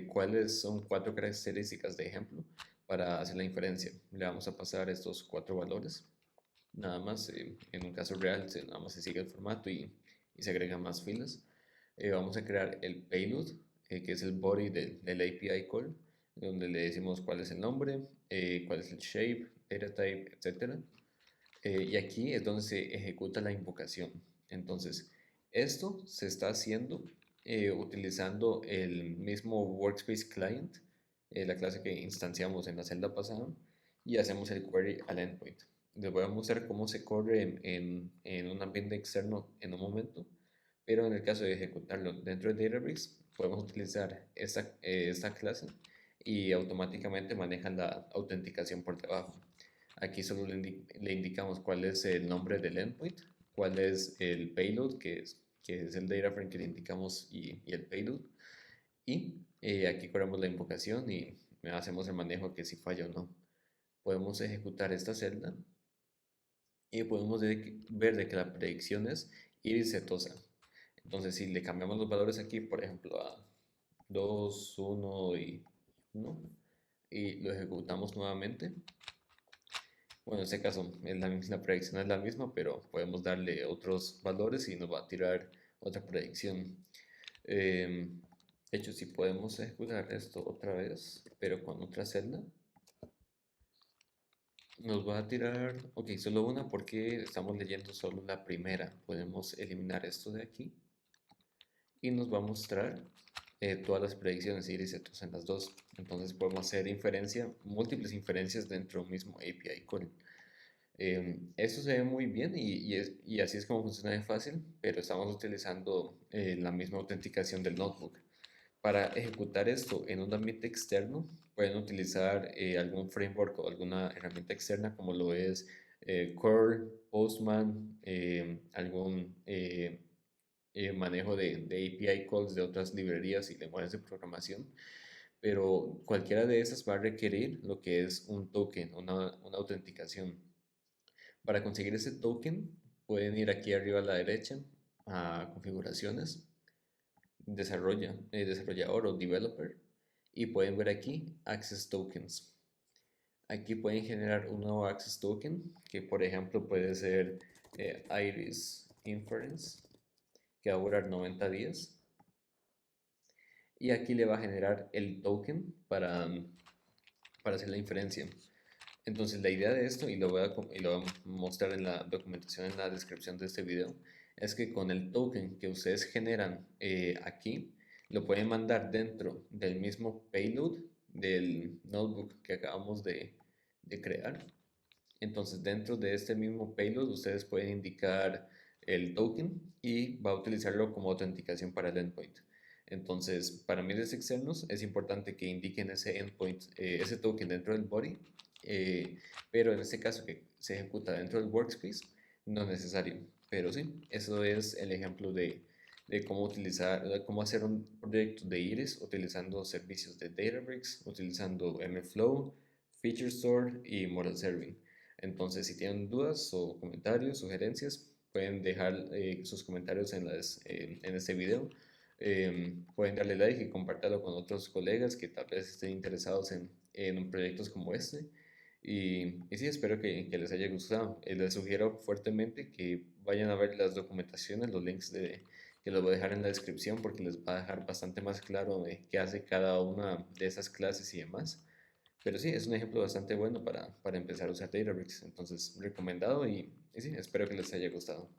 cuáles son 4 características de ejemplo para hacer la inferencia. Le vamos a pasar estos 4 valores. Nada más, en un caso real, nada más se sigue el formato y se agregan más filas. Vamos a crear el payload, que es el body del API call, donde le decimos cuál es el nombre, cuál es el shape, data type, etcétera. Y aquí es donde se ejecuta la invocación. Entonces, esto se está haciendo utilizando el mismo Workspace Client, la clase que instanciamos en la celda pasada, y hacemos el query al endpoint. Les voy a mostrar cómo se corre en un ambiente externo en un momento, pero en el caso de ejecutarlo dentro de Databricks, podemos utilizar esta clase y automáticamente maneja la autenticación por debajo. Aquí solo le indicamos cuál es el nombre del endpoint, cuál es el payload, que es el data frame que le indicamos y el payload. Y aquí corremos la invocación y hacemos el manejo que si falla o no. Podemos ejecutar esta celda y podemos ver de que la predicción es iris setosa. Entonces, si le cambiamos los valores aquí, por ejemplo, a 2, 1 y 1, y lo ejecutamos nuevamente, bueno, en este caso la predicción es la misma, pero podemos darle otros valores y nos va a tirar otra predicción. De hecho, si podemos ejecutar esto otra vez, pero con otra celda, nos va a tirar, ok, solo una porque estamos leyendo solo la primera. Podemos eliminar esto de aquí y nos va a mostrar todas las predicciones y setos en las dos. Entonces podemos hacer múltiples inferencias dentro del mismo API call. Eso se ve muy bien y así es como funciona de fácil, pero estamos utilizando la misma autenticación del notebook. Para ejecutar esto en un ambiente externo, pueden utilizar algún framework o alguna herramienta externa como lo es Curl, Postman, algún manejo de API calls de otras librerías y lenguajes de programación. Pero cualquiera de esas va a requerir lo que es un token, una autenticación. Para conseguir ese token, pueden ir aquí arriba a la derecha a configuraciones, desarrollador o developer, y pueden ver aquí Access Tokens. Aquí pueden generar un nuevo Access Token, que por ejemplo puede ser Iris Inference, que va a durar 90 días. Y aquí le va a generar el token para hacer la inferencia. Entonces la idea de esto, y lo voy a mostrar en la documentación en la descripción de este video, es que con el token que ustedes generan aquí, lo pueden mandar dentro del mismo payload del notebook que acabamos de crear. Entonces dentro de este mismo payload ustedes pueden indicar el token y va a utilizarlo como autenticación para el endpoint. Entonces, para miles externos es importante que indiquen ese endpoint, ese token dentro del body, pero en este caso que se ejecuta dentro del workspace, no es necesario. Pero sí, eso es el ejemplo de cómo utilizar, de cómo hacer un proyecto de Iris utilizando servicios de Databricks, utilizando MFlow, Feature Store y Model Serving. Entonces, si tienen dudas o comentarios, sugerencias, pueden dejar sus comentarios en este video. Pueden darle like y compartirlo con otros colegas que tal vez estén interesados en proyectos como este. Y sí, espero que les haya gustado. Les sugiero fuertemente que vayan a ver las documentaciones, los links que los voy a dejar en la descripción porque les va a dejar bastante más claro de qué hace cada una de esas clases y demás. Pero sí, es un ejemplo bastante bueno para empezar a usar Databricks. Entonces, recomendado y sí, espero que les haya gustado.